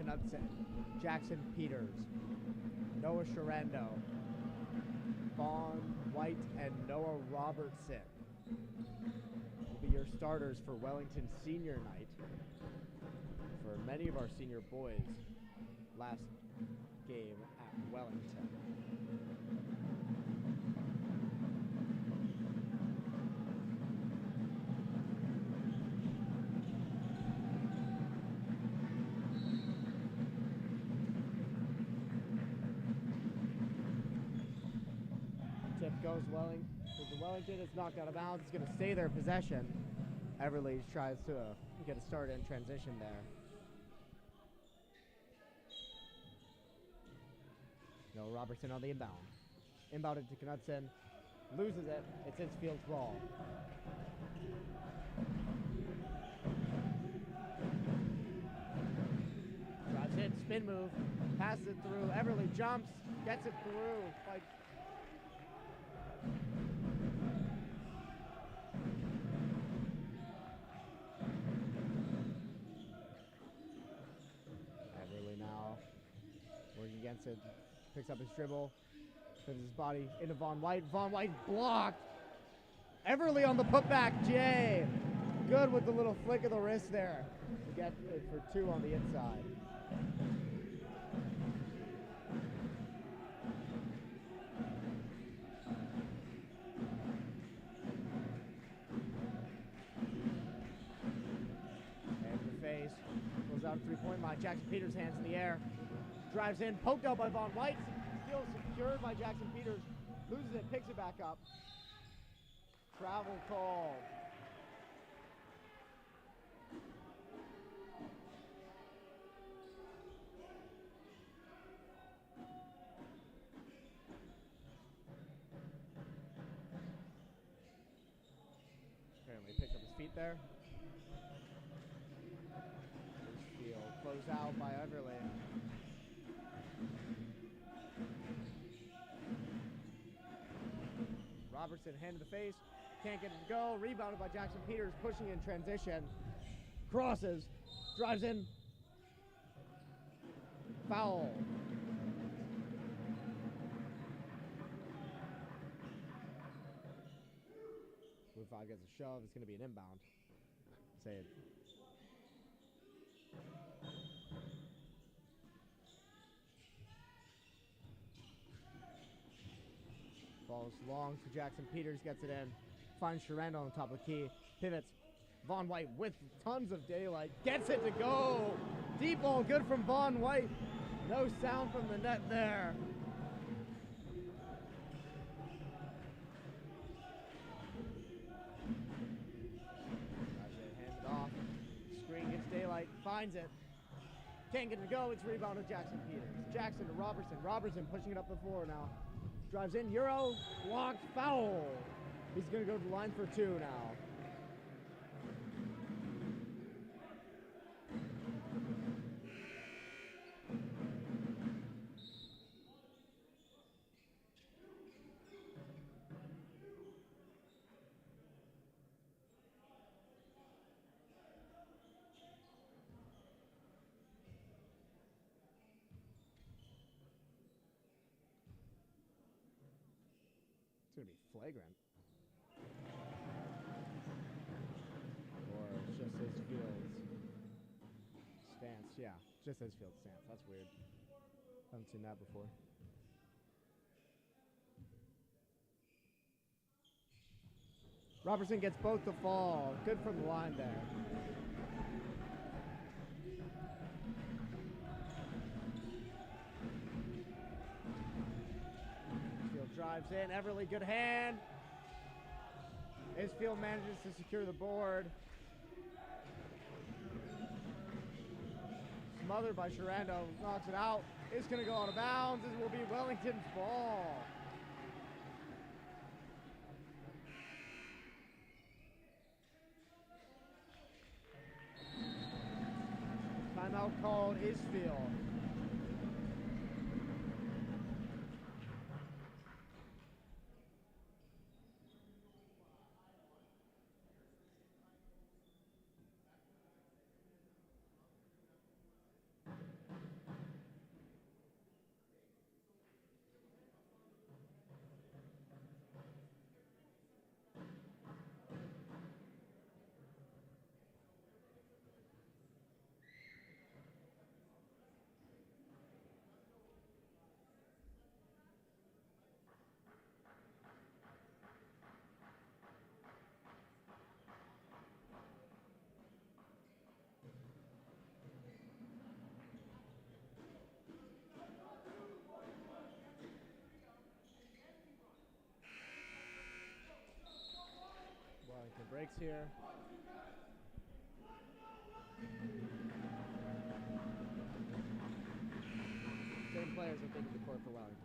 Knudsen, Jackson Peters, Noah Sharando, Vaughn White, and Noah Robertson will be your starters for Wellington senior night. For many of our senior boys, last game at Wellington. Tip goes Wellington. It's knocked out of bounds. It's going to stay their possession. Everly tries to get a start in transition there. No, Robertson on the inbound. Inbounded to Knudsen. Loses it. It's Isfield's ball. Drives in, spin move. Passes it through. Everly jumps. Gets it through. Everly now working against it. Picks up his dribble, puts his body into Vaughn White. Vaughn White blocked. Everly on the putback. Jay, good with the little flick of the wrist there to get it for two on the inside. And the face goes out 3-point line. Jackson Peters hands in the air. Drives in, poked out by Vaughn White. Still secured by Jackson Peters. Loses it, picks it back up. Travel call. Apparently picked up his feet there. Isfield closed out by Everly. Robertson, hand to the face, can't get it to go. Rebounded by Jackson Peters, pushing in transition. Crosses, drives in. Foul. Blue 5 gets a shove, it's going to be an inbound. Say it. Balls long to Jackson Peters, gets it in. Finds Sharando on top of the key. Pivots. Vaughn White with tons of daylight. Gets it to go. Deep ball, good from Vaughn White. No sound from the net there. Hand it off. Screen gets daylight. Finds it. Can't get it to go. It's rebounded Jackson Peters. Jackson to Robertson. Robertson pushing it up the floor now. Drives in, Euro, blocked, foul. He's going to go to the line for two now. It's going to be flagrant. Or just Isfield's stance. Yeah, just Isfield's stance. That's weird. Haven't seen that before. Robertson gets both to fall. Good from the line there. Drives in, Everly, good hand. Isfield manages to secure the board. Smothered by Sharando, knocks it out. It's going to go out of bounds. This will be Wellington's ball. Timeout called Isfield. The breaks here. Same players are taking the court for Wellington.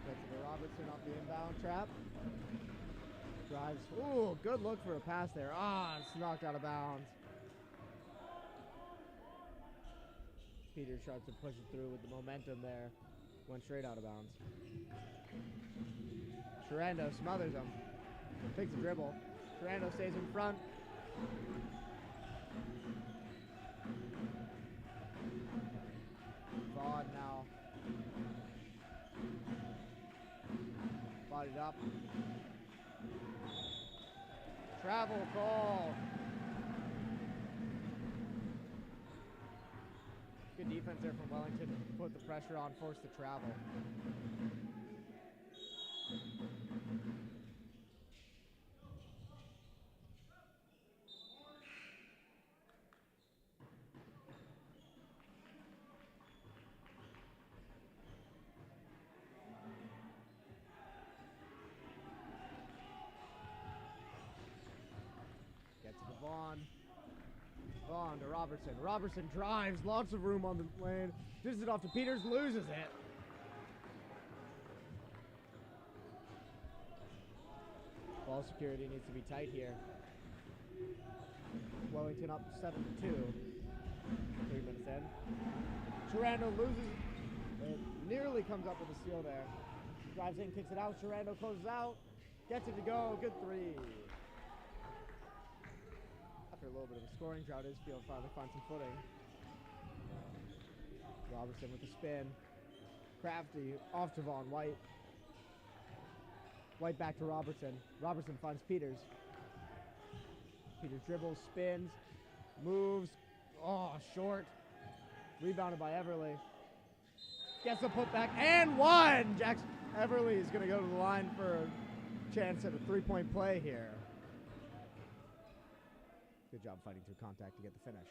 Gets it to Robertson off the inbound trap. Drives. Ooh, good look for a pass there. Ah, it's knocked out of bounds. Peters tries to push it through with the momentum there. Went straight out of bounds. Sherando smothers him. Takes a dribble. Sherando stays in front. Vaughn now. Bodied up. Travel call. Good defense there from Wellington. Put the pressure on, force the travel. Gets it to Vaughn. Vaughn to Robertson. Robertson drives. Lots of room on the lane. Dishes it off to Peters. Loses it. Ball security needs to be tight here. Wellington up 7-2. 3 minutes in. Sherando loses. It nearly comes up with a steal there. Drives in, kicks it out. Sherando closes out. Gets it to go. Good three. After a little bit of a scoring drought, Isfield finally finds some footing. Robertson with the spin. Crafty off to Vaughn White. White back to Robertson. Robertson finds Peters. Peters dribbles, spins, moves. Oh, short. Rebounded by Everly. Gets a putback and one! Jackson Everly is going to go to the line for a chance at a three-point play here. Good job fighting through contact to get the finish.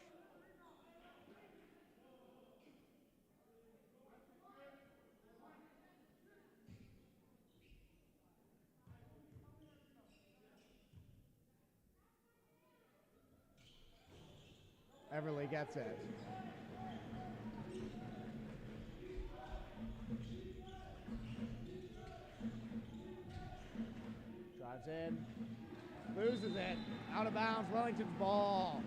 Everly gets it. Drives in. Loses it. Out of bounds. Wellington's ball.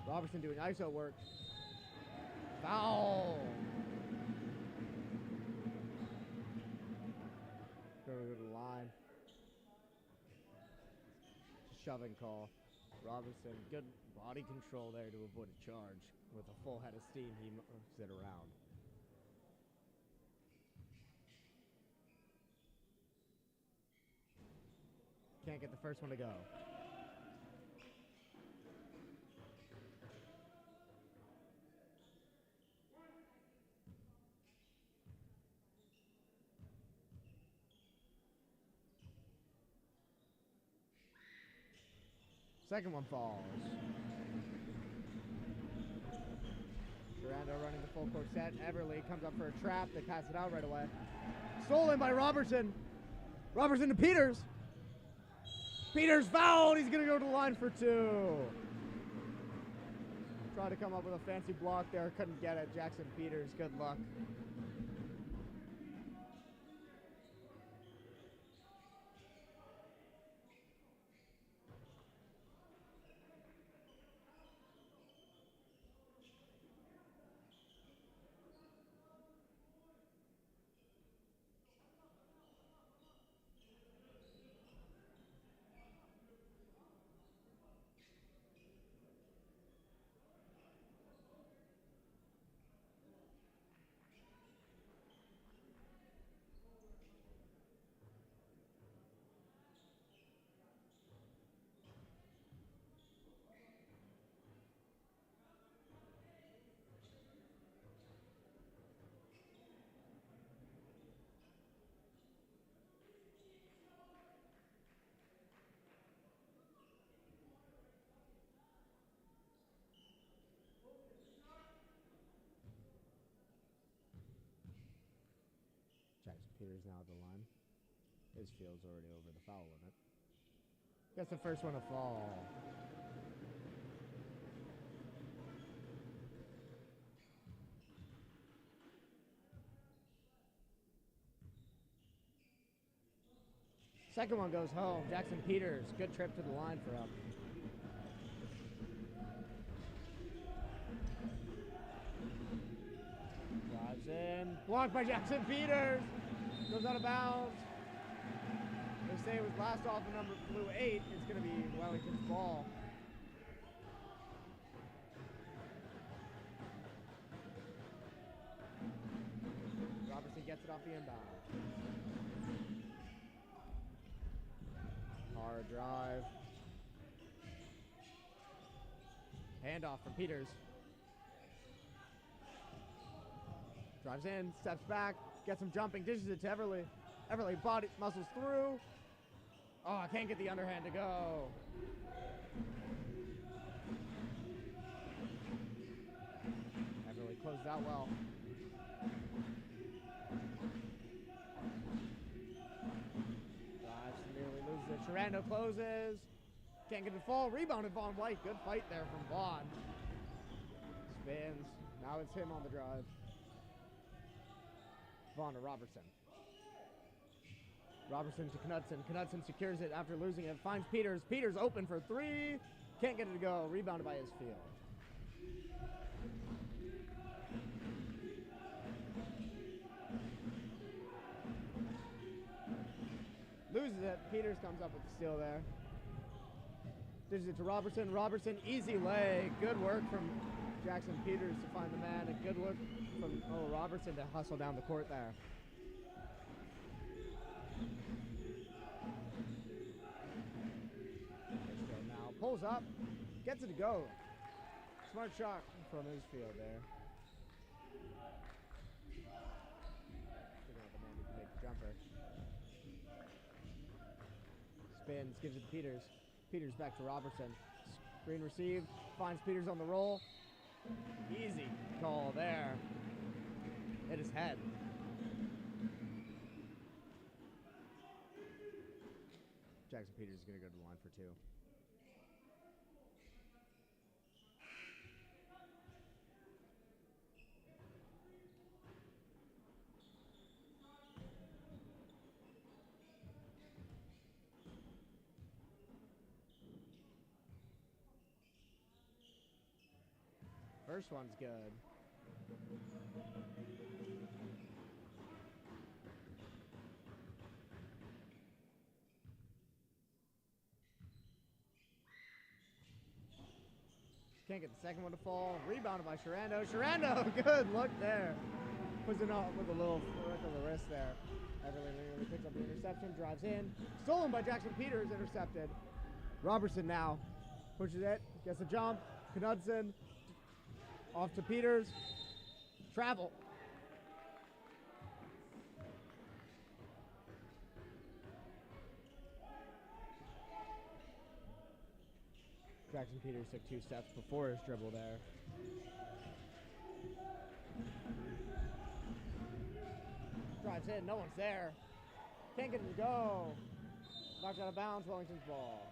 Robertson doing ISO work. Foul. Go to the line. Shoving call. Robertson, good body control there to avoid a charge. With a full head of steam, he moves it around. Can't get the first one to go. Second one falls. Sherando running the full court set. Everly comes up for a trap. They pass it out right away. Stolen by Robertson. Robertson to Peters. Peters fouled. He's going to go to the line for two. Tried to come up with a fancy block there. Couldn't get it. Jackson Peters, good luck. Peters now at the line. Isfield's already over the foul limit. Gets the first one to fall. Second one goes home. Jackson Peters, good trip to the line for him. Drives in. Blocked by Jackson Peters. Goes out of bounds. They say it was last off the number blue 8. It's going to be Wellington's ball. Robertson gets it off the inbound. Hard drive. Handoff from Peters. Drives in, steps back, gets him jumping, dishes it to Everly. Everly body muscles through. Oh, I can't get the underhand to go. Everly closed out well. Drives, nearly loses it. Sharando closes. Can't get the fall. Rebounded Vaughn White. Good fight there from Vaughn. Spins. Now it's him on the drive. Vaughn to Robertson. Robertson to Knudsen. Knudsen secures it after losing it. Finds Peters. Peters open for three. Can't get it to go. Rebounded by Isfield. Loses it. Peters comes up with the steal there. Dishes it to Robertson. Robertson, easy lay. Good work from Jackson Peters to find the man. And good look from Robertson to hustle down the court there. Isfield now pulls up, gets it to go. Smart shot from Isfield there. Figuring out the man who can make the jumper. Spins, gives it to Peters. Peters back to Robertson. Screen received. Finds Peters on the roll. Easy call there. Hit his head. Jackson Peters is going to go to the line for two. First one's good. Can't get the second one to fall. Rebounded by Sharando. Sharando, good look there. Puts it up with a little flick of the wrist there. Everly picks up the interception, drives in. Stolen by Jackson Peters, intercepted. Robertson now pushes it, gets a jump. Knudsen off to Peters. Travel. Jackson Peters took 2 steps before his dribble there. Drives in, no one's there. Can't get it to go. Knocked out of bounds, Wellington's ball.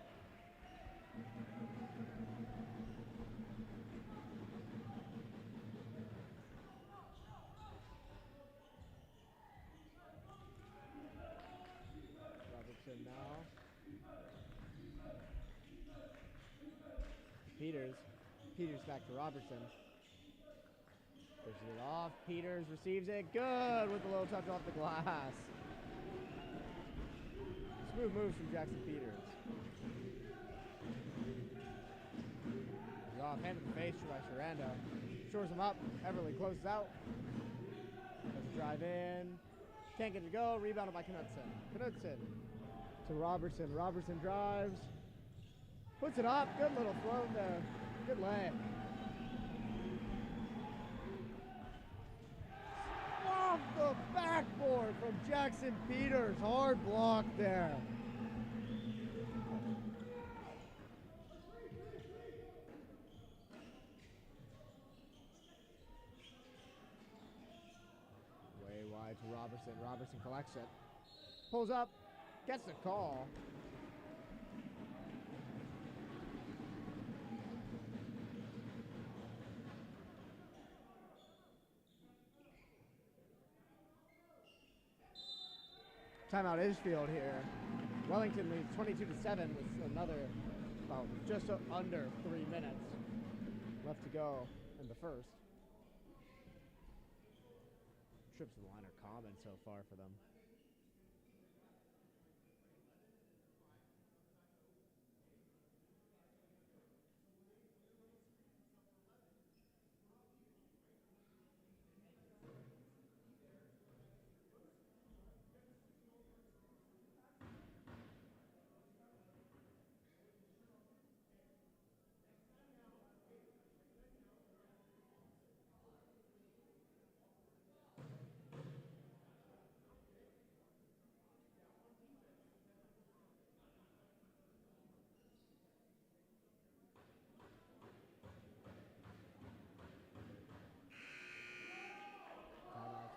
Robertson now. Peters back to Robertson. Pushes it off. Peters receives it. Good with a little touch off the glass. Smooth moves from Jackson Peters. He's off. Hand in the face by Sharando. Shores him up. Everly closes out. Does a drive in. Can't get it to go. Rebounded by Knudsen. Knudsen to Robertson. Robertson drives. Puts it up. Good little float there. Good lay. Off the backboard from Jackson Peters. Hard block there. Way wide to Robertson. Robertson collects it. Pulls up. Gets the call. Timeout Isfield here. Wellington leads 22-7 with another, well, just under 3 minutes left to go in the first. Trips to the line are common so far for them.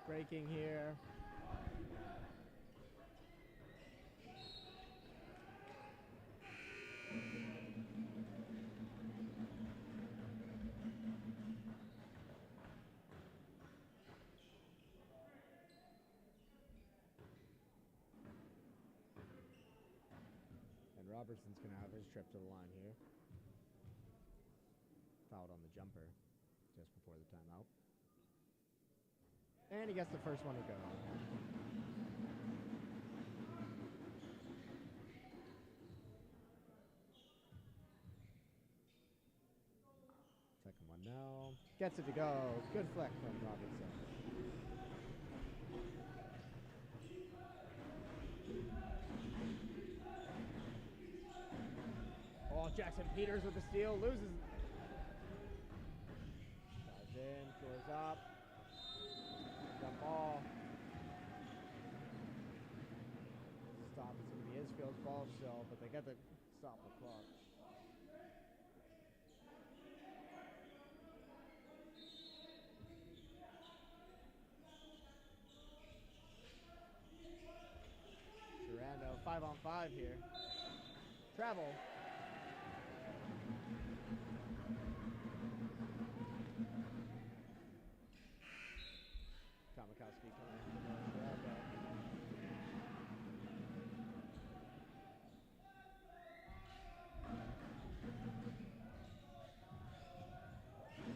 Breaking here. And Robertson's going to have his trip to the line here. Fouled on the jumper just before the timeout. And he gets the first one to go. Second one now. Gets it to go. Good flick from Robertson. Oh, Jackson Peters with the steal. Loses. Dives in. Shores up. Jump ball. Stop. It's going to be Isfield's ball still, but they get to stop the clock. Durando, 5-on-5 here. Travel. Kamikowski coming in. Durando.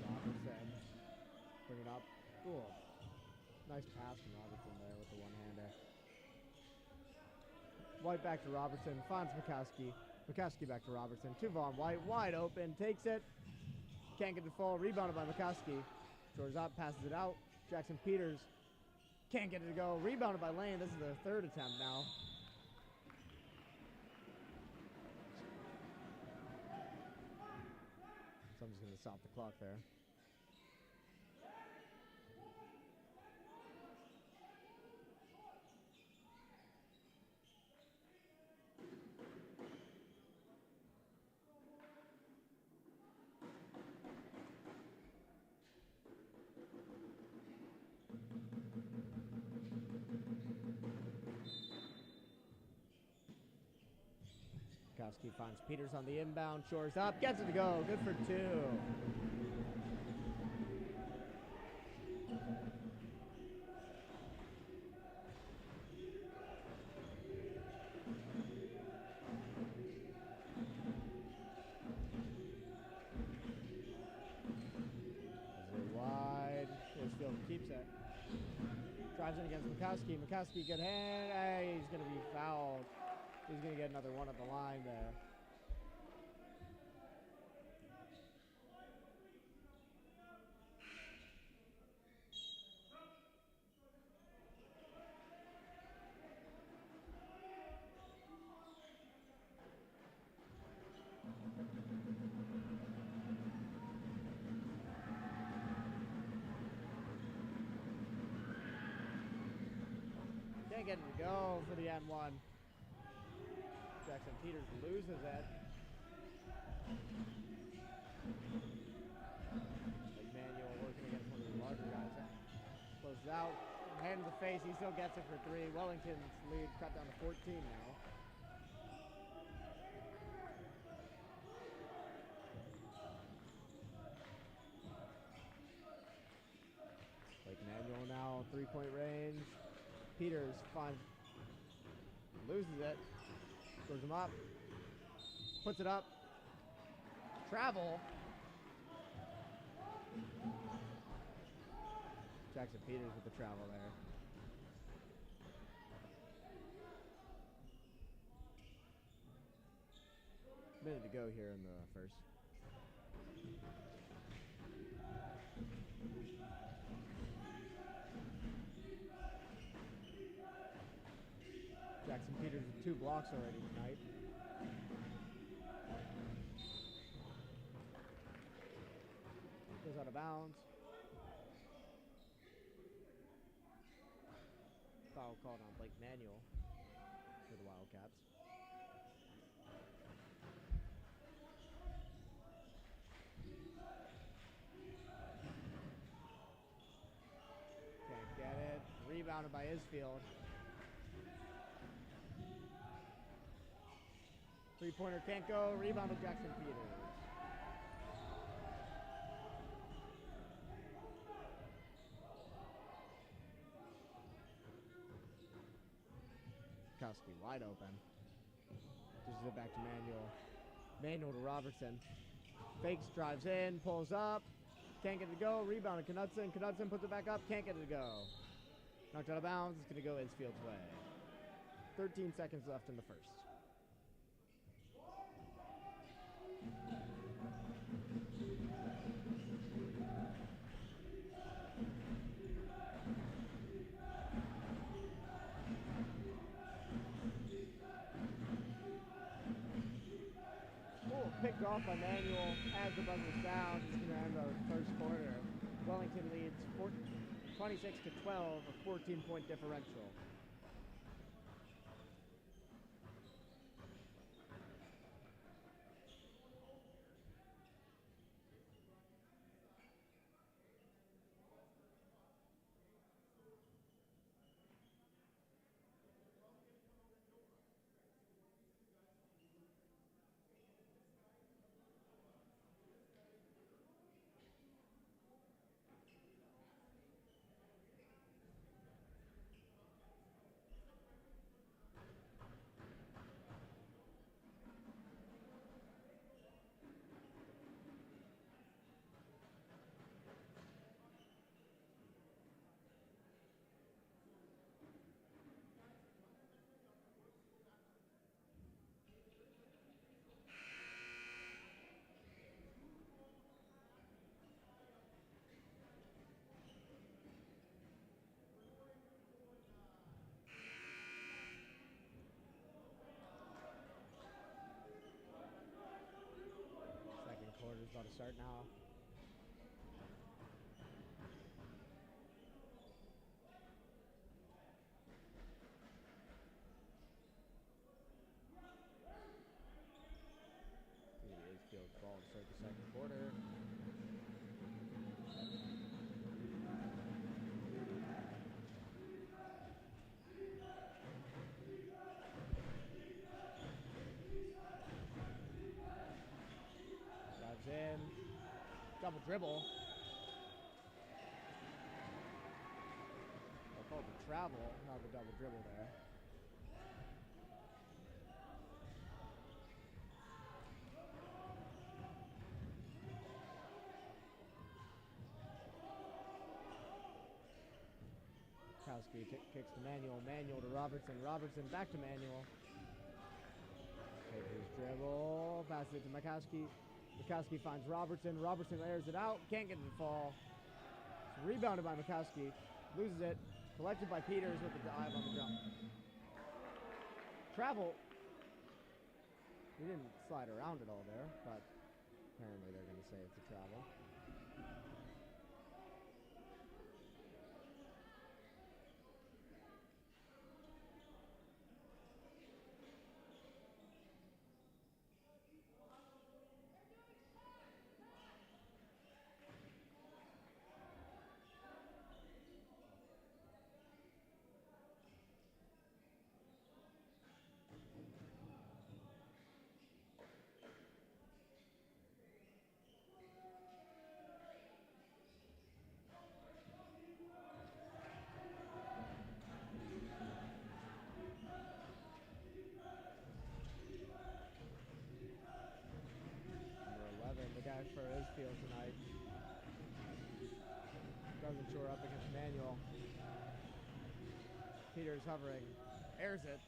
Robertson. Bring it up. Cool. Nice pass from Robertson there with the one-hander. White back to Robertson, finds Mikowski. Mikowski back to Robertson. 2 Vaughn White, wide open, takes it. Can't get the full. Rebounded by Mikowski. Shores up, passes it out. Jackson Peters can't get it to go. Rebounded by Lane. This is their 3rd attempt now. So I'm just going to stop the clock there. Mikowski finds Peters on the inbound, shores up, gets it to go. Good for 2. Wide. Isfield keeps it. Drives in against Mikowski. Mikowski, good hand. Hey, he's going to be fouled. He's going to get another one at the line there. Can't get it to go for the N1. Jackson Peters loses it. Emmanuel working against one of the larger guys. Closes out. Hand in the face. pace. He still gets it for 3. Wellington's lead cut down to 14 now. Like Manuel now, 3-point range. Peters loses it. Throws him up. Puts it up. Travel. Jackson Peters with the travel there. Minute to go here in the first. Jackson Peters with 2 blocks already tonight. Goes out of bounds. Foul called on Blake Manuel for the Wildcats. Can't get it. Rebounded by Isfield. 3-pointer can't go. Rebounded Jackson Peters. Kowski wide open. Dishes it back to Manuel. Manuel to Robertson. Fakes, drives in, pulls up. Can't get it to go. Rebounded Knudsen. Knudsen puts it back up. Can't get it to go. Knocked out of bounds. It's going to go Isfield's way. 13 seconds left in the first. Picked off by Manuel as the buzzer's down. It's going to end our first quarter. Wellington leads 26 to 12, a 14-point differential. Quarter's about to start now. Isfield's ball to start the second quarter. In. Double dribble. They'll call it the travel, not the double dribble there. Kowski kicks to Manuel. Manuel to Robertson. Robertson back to Manuel. Takes his dribble. Passes it to Makowski. Makowski finds Robertson. Robertson airs it out. Can't get it to fall. It's rebounded by Makowski. Loses it. Collected by Peters with the dive on the jump. Travel. He didn't slide around it all there, but apparently they're going to say it's a travel. drive for Isfield tonight. Doesn't shore up against Manuel. Peters hovering. Airs it.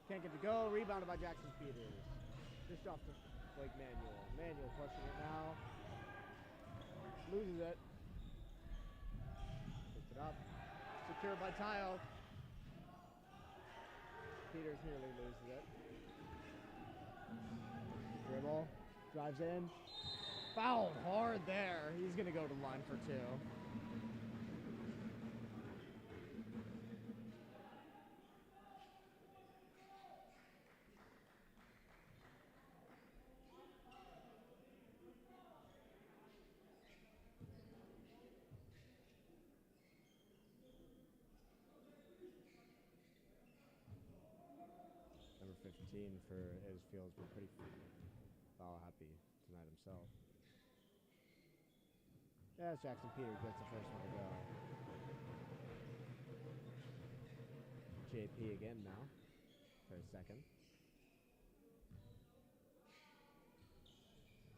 Can't get to go. Rebounded by Jackson Peters. Just off to Blake Manuel. Manuel pushing it now. Loses it. Picks it up. Secured by Tile. Peters nearly loses it. Dribble. Drives in. Fouled hard there. He's going to go to the line for two. Number 15 for Isfield. We're pretty foul happy tonight himself. Yeah, Jackson Peters gets the first one to go. JP again now for a second.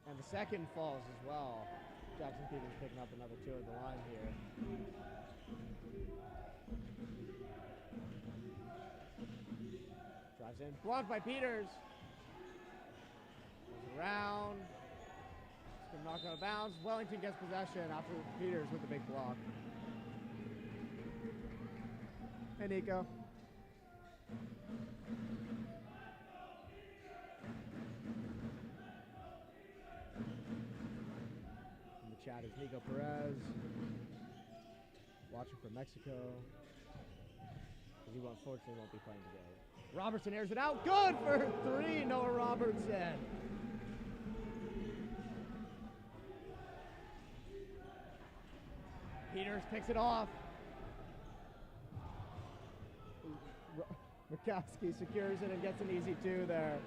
And the second falls as well. Jackson Peters picking up another two at the line here. Drives in. Blocked by Peters. Goes around. It's going to knock out of bounds. Wellington gets possession after Peters with the big block. Hey, Nico. In the chat is Nico Perez. Watching from Mexico. He unfortunately won't be playing today. Robertson airs it out. Good for three, Noah Robertson. Peters picks it off. Murkowski secures it and gets an easy two there.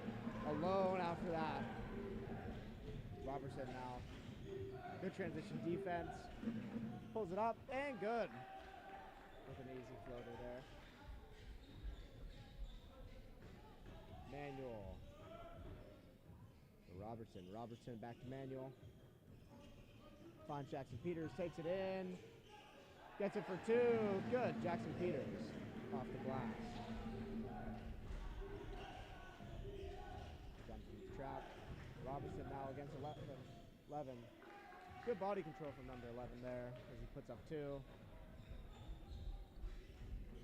Alone after that. Robertson now. Good transition defense. Pulls it up and good. With an easy floater there. Manuel. Robertson. Robertson back to Manuel. Finds Jackson Peters. Takes it in. Gets it for two. Good. Jackson Peters off the glass. Jumps into the trap. Robertson now against 11. Good body control from number 11 there as he puts up two.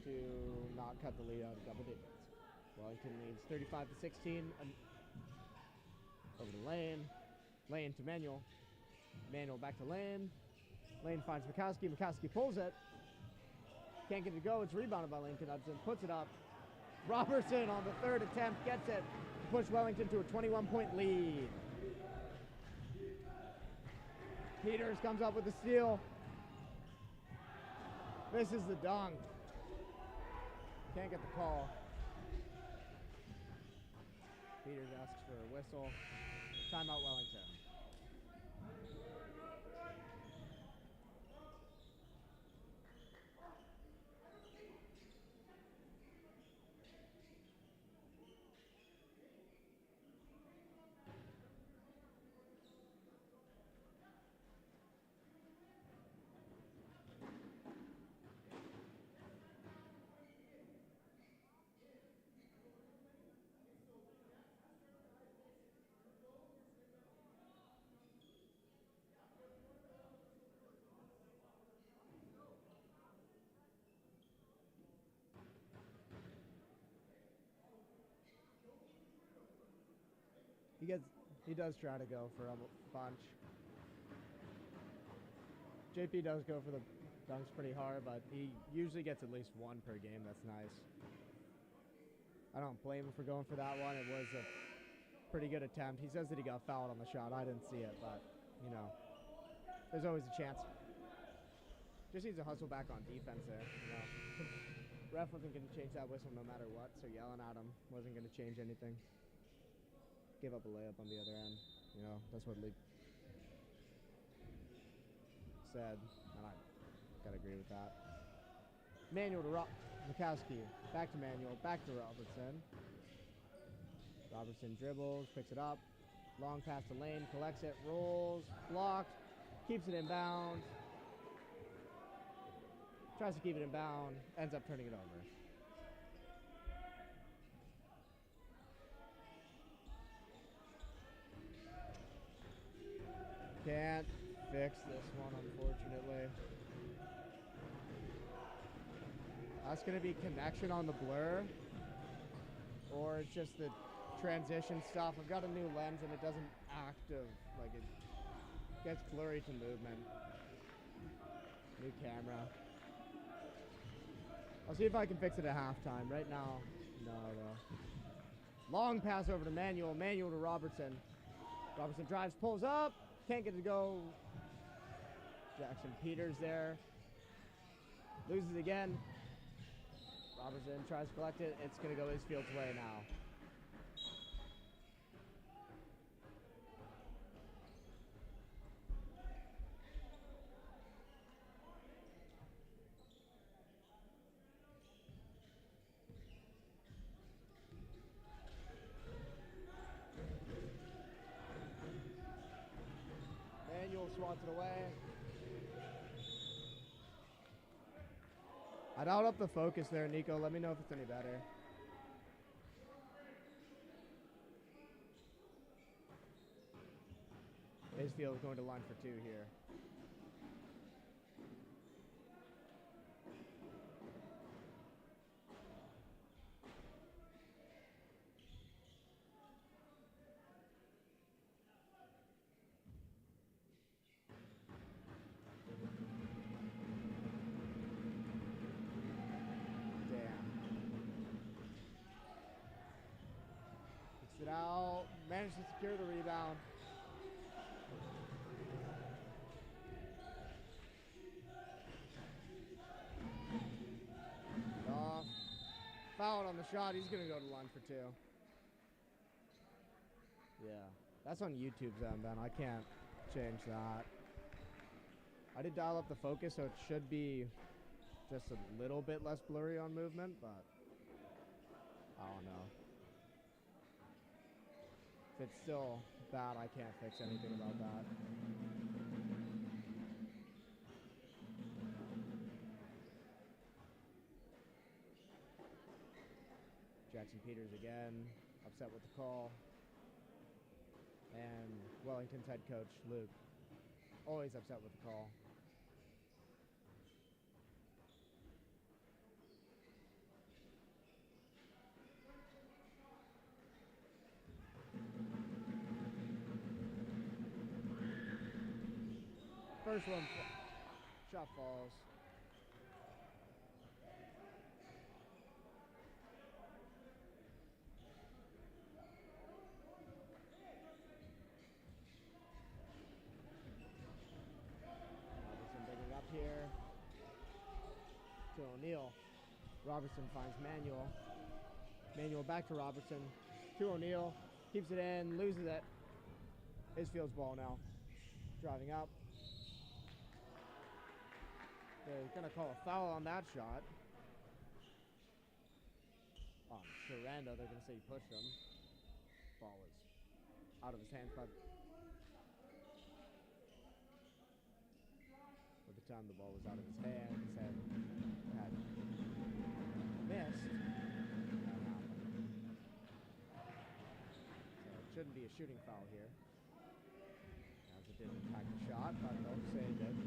To not cut the lead out of double digits. Wellington leads 35-16. Over to Lane. Lane to Manuel. Manuel back to Lane. Lane finds Murkowski. Murkowski pulls it. Can't get it to go. It's rebounded by Lincoln Hudson. Puts it up. Robertson on the third attempt gets it. Push Wellington to a 21-point lead. Peters comes up with the steal. This is the dunk. Can't get the call. Peters asks for a whistle. Timeout Wellington. He does try to go for a bunch. JP does go for the dunks pretty hard, but he usually gets at least one per game. That's nice. I don't blame him for going for that one. It was a pretty good attempt. He says that he got fouled on the shot. I didn't see it, but, you know, there's always a chance. Just needs to hustle back on defense there, you know. Ref wasn't going to change that whistle no matter what, so yelling at him wasn't going to change anything. Give up a layup on the other end. You know, that's what Lee said, and I gotta agree with that. Manuel to Murkowski. Back to Manuel. Back to Robertson. Robertson dribbles, picks it up. Long pass to Lane, collects it, rolls, blocked, keeps it in bounds. Tries to keep it in bound, ends up turning it over. Can't fix this one, unfortunately. That's going to be connection on the blur, or it's just the transition stuff. I've got a new lens and it doesn't active, like it gets blurry to movement. New camera. I'll see if I can fix it at halftime. Right now, no though. Long pass over to Manuel. Manuel to Robertson. Robertson drives, pulls up. Can't get it to go. Jackson Peters there. Loses again. Robertson tries to collect it. It's going to go Isfield's way now. Swats it away. I dialed up the focus there, Nico. Let me know if it's any better. Isfield going to line for 2 here. Out, managed to secure the rebound. Off. Fouled on the shot. He's going to go to line for 2. Yeah, that's on YouTube's end, Ben. I can't change that. I did dial up the focus, so it should be just a little bit less blurry on movement, but I don't know. If it's still bad, I can't fix anything about that. Jackson Peters again, upset with the call. And Wellington's head coach, Luke, always upset with the call. First one, shot falls. Robertson bringing it up here to O'Neal. Robertson finds Manuel. Manuel back to Robertson. To O'Neal. Keeps it in, loses it. Isfield's ball now. Driving up. They're going to call a foul on that shot. On Sharando, they're going to say he pushed him. Ball is out of his hands, but by the time the ball was out of his hand, his head had missed. So it shouldn't be a shooting foul here, as it didn't impact the shot, but they'll say it did.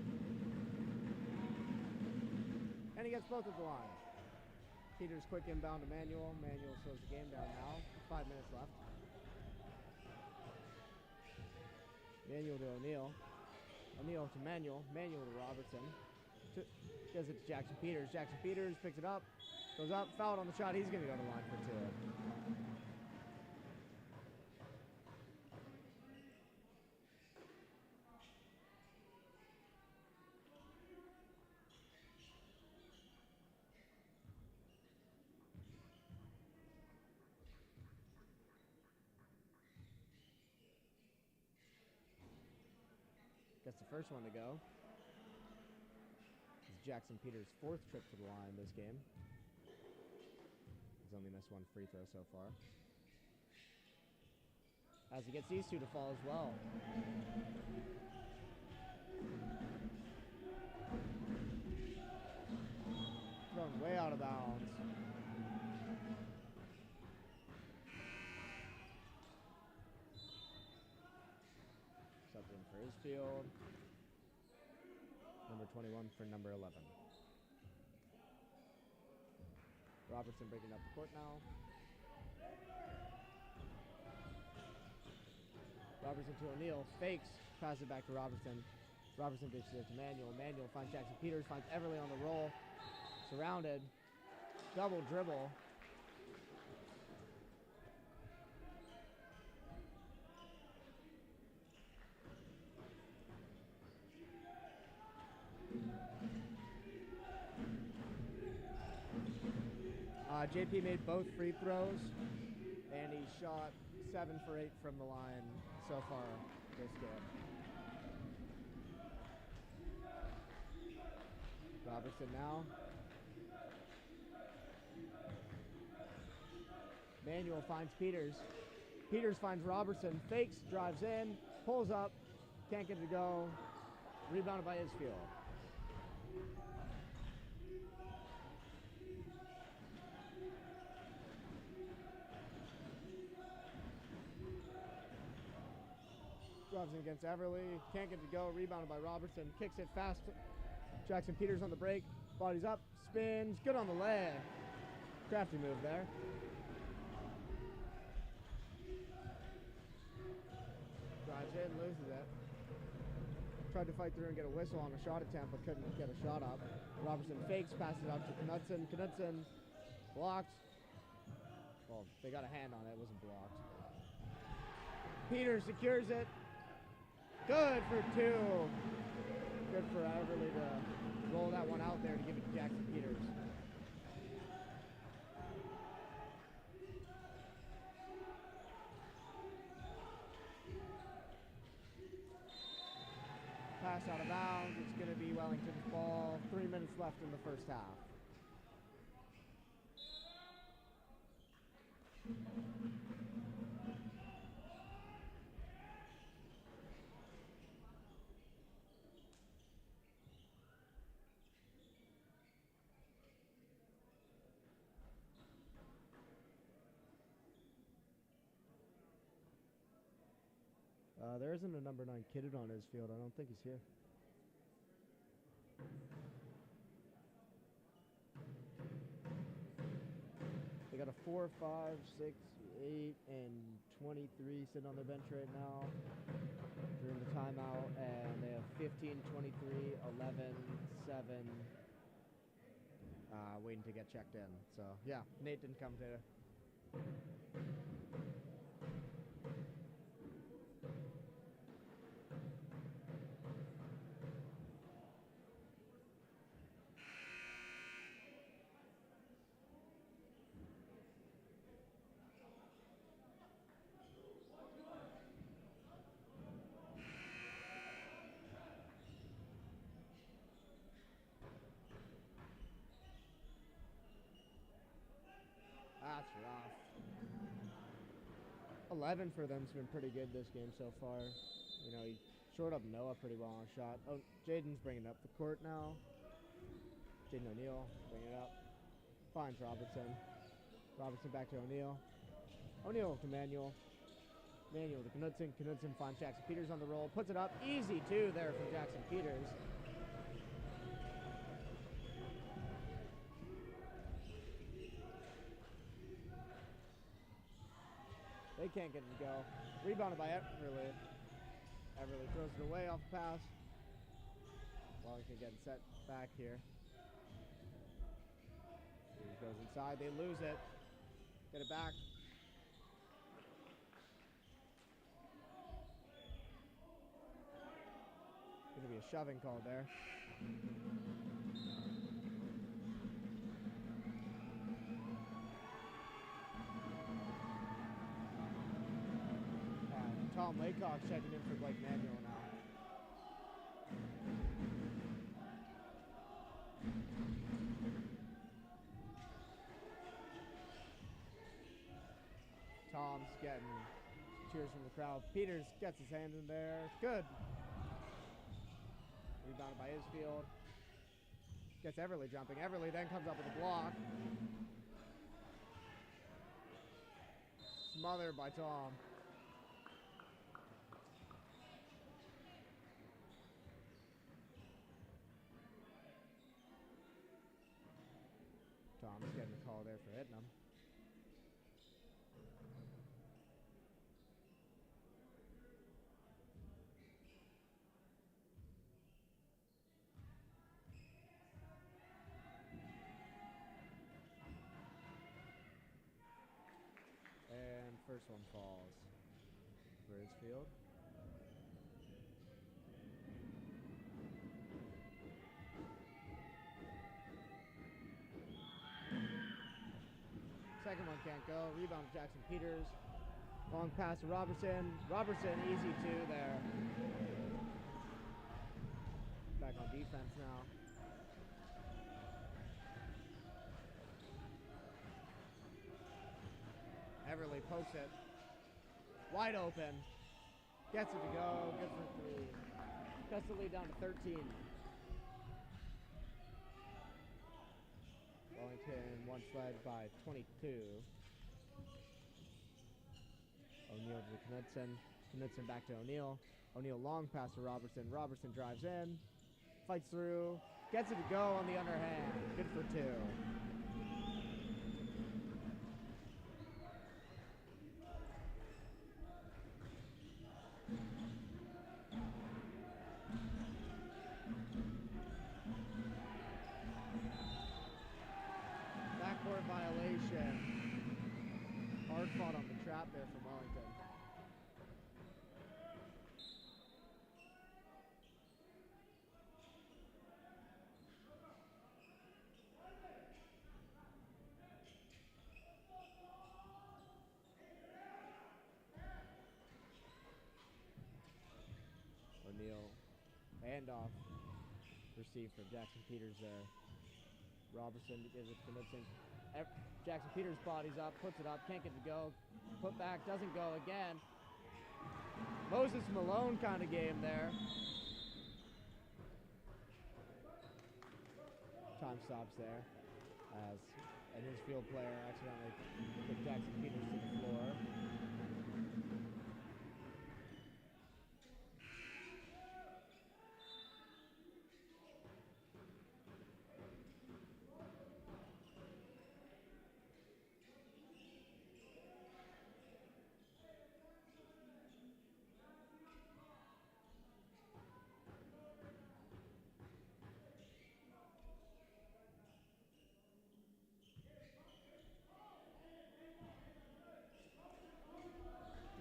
And he gets both at the line. Peters quick inbound to Manuel. Manuel slows the game down now. 5 minutes left. Manuel to O'Neal. O'Neal to Manuel. Manuel to Robertson. Gives it to Jackson Peters. Jackson Peters picks it up. Goes up. Fouled on the shot. He's going to go to line for 2. Gets the first one to go. This is Jackson Peters' 4th trip to the line this game. He's only missed 1 free throw so far. As he gets these two to fall as well. Thrown way out of bounds. Subbed in for Isfield. Number 21 for number 11. Robertson breaking up the court now. Robertson to O'Neal, fakes, passes it back to Robertson. Robertson dishes it to Manuel. Manuel finds Jackson Peters, finds Everly on the roll. Surrounded. Double dribble. JP made both free throws, and he shot 7 for 8 from the line so far this game. Robertson now. Manuel finds Peters. Peters finds Robertson, fakes, drives in, pulls up, can't get it to go. Rebounded by Isfield. Robinson against Everly, can't get it to go, rebounded by Robertson, kicks it fast. Jackson Peters on the break, bodies up, spins, good on the leg. Crafty move there. Drives in, loses it. Tried to fight through and get a whistle on a shot attempt, but couldn't get a shot up. Robertson fakes, passes it up to Knudsen. Knudsen blocked. Well, they got a hand on it, it wasn't blocked. Peters secures it. Good for 2. Good for Everly to roll that one out there to give it to Jackson Peters. Pass out of bounds. It's going to be Wellington's ball. 3 minutes left in the first half. There isn't a number 9 kid on Isfield. I don't think he's here. They got a 4, 5, 6, 8, and 23 sitting on their bench right now during the timeout, and they have 15, 23, 11, 7, waiting to get checked in. So, yeah, Nate didn't come today. That's rough. 11 for them's been pretty good this game so far. You know, he shored up Noah pretty well on a shot. Oh, Jaden's bringing up the court now. Jaden O'Neal bringing it up. Finds Robertson. Robertson back to O'Neal. O'Neal to Manuel. Manuel to Knudsen. Knudsen finds Jackson Peters on the roll. Puts it up. Easy, too, there from Jackson Peters. They can't get it to go. Rebounded by Everly. Everly throws it away off the pass. Wellington getting set back here. Peters goes inside. They lose it. Get it back. Going to be a shoving call there. Tom Laycock checking in for Blake Manuel now. Tom's getting cheers from the crowd. Peters gets his hand in there. Good. Rebounded by Isfield. Gets Everly jumping. Everly then comes up with a block. Smothered by Tom. Tom's getting a call there for hitting him. And first one falls for Isfield. Second one can't go. Rebound to Jackson Peters. Long pass to Robertson. Robertson easy two there. Back on defense now. Everly pokes it. Wide open. Gets it to go. Good for three. Cuts the lead down to 13. Wellington once led by 22. O'Neal to Knudsen. Knudsen back to O'Neal. O'Neal long pass to Robertson. Robertson drives in. Fights through. Gets it to go on the underhand. Good for two. Backcourt violation. Hard fought on the trap there from Wellington. O'Neal, handoff, received from Jackson Peters there. Robertson gives it to Knudsen. Jackson Peters bodies up, puts it up, can't get it to go. Put back, doesn't go again. Moses Malone kind of game there. Time stops there as an Isfield player accidentally put Jackson Peters to the floor.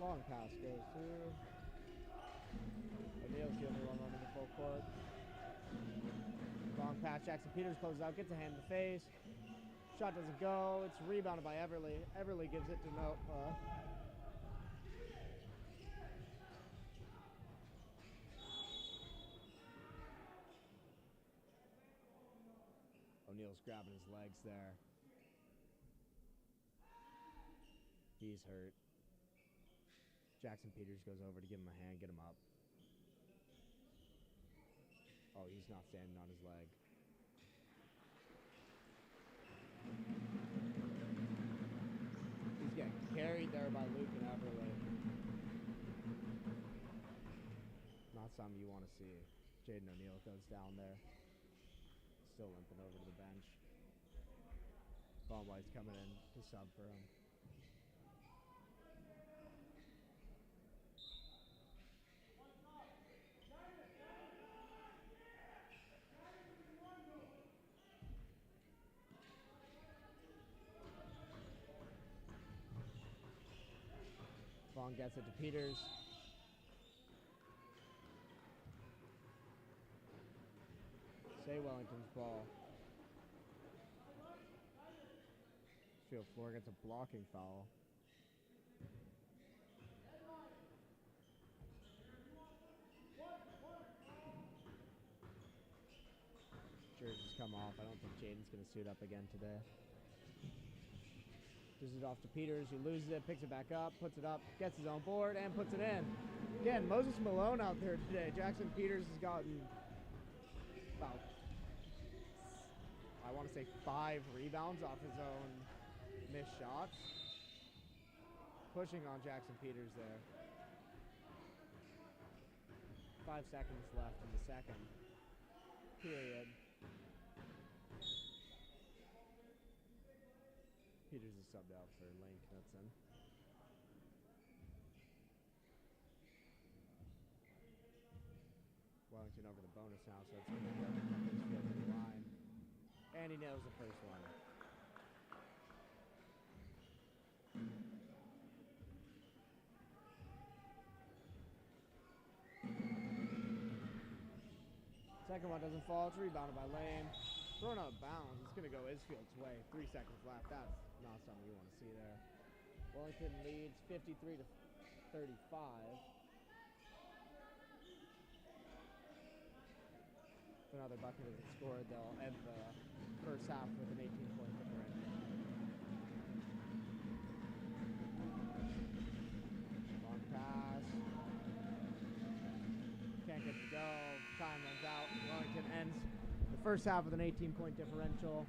Long pass goes through. O'Neal's the only one running the full court. Long pass, Jackson Peters closes out, gets a hand in the face. Shot doesn't go. It's rebounded by Everly. Everly gives it to Noah. O'Neal's grabbing his legs there. He's hurt. Jackson Peters goes over to give him a hand, get him up. Oh, he's not standing on his leg. He's getting carried there by Luke and Everly. Not something you want to see. Jaden O'Neal goes down there. Still limping over to the bench. Von White's coming in to sub for him. Vaughn gets it to Peters. Say Wellington's ball. Field floor gets a blocking foul. Jerseys come off. I don't think Jaden's going to suit up again today. Gives it off to Peters, who loses it, picks it back up, puts it up, gets his own board, and puts it in. Again, Moses Malone out there today. Jackson Peters has gotten about, I want to say, 5 rebounds off his own missed shots. Pushing on Jackson Peters there. 5 seconds left in the second period. Peters is subbed out for Lane Knutson. Wellington over the bonus now, so it's going to go Isfield to the line. And he nails the first one. Second one doesn't fall. It's rebounded by Lane. Thrown out of bounds. It's going to go Isfield's way. 3 seconds left. That's not something you want to see there. Wellington leads 53 to 35. If another bucket isn't scored, they'll end the first half with an 18-point differential. Long pass. Can't get to go. Time runs out. Wellington ends the first half with an 18-point differential.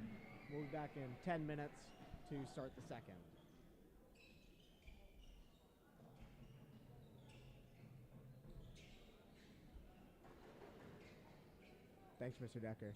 We'll be back in 10 minutes to start the second. Thanks, Mr. Decker.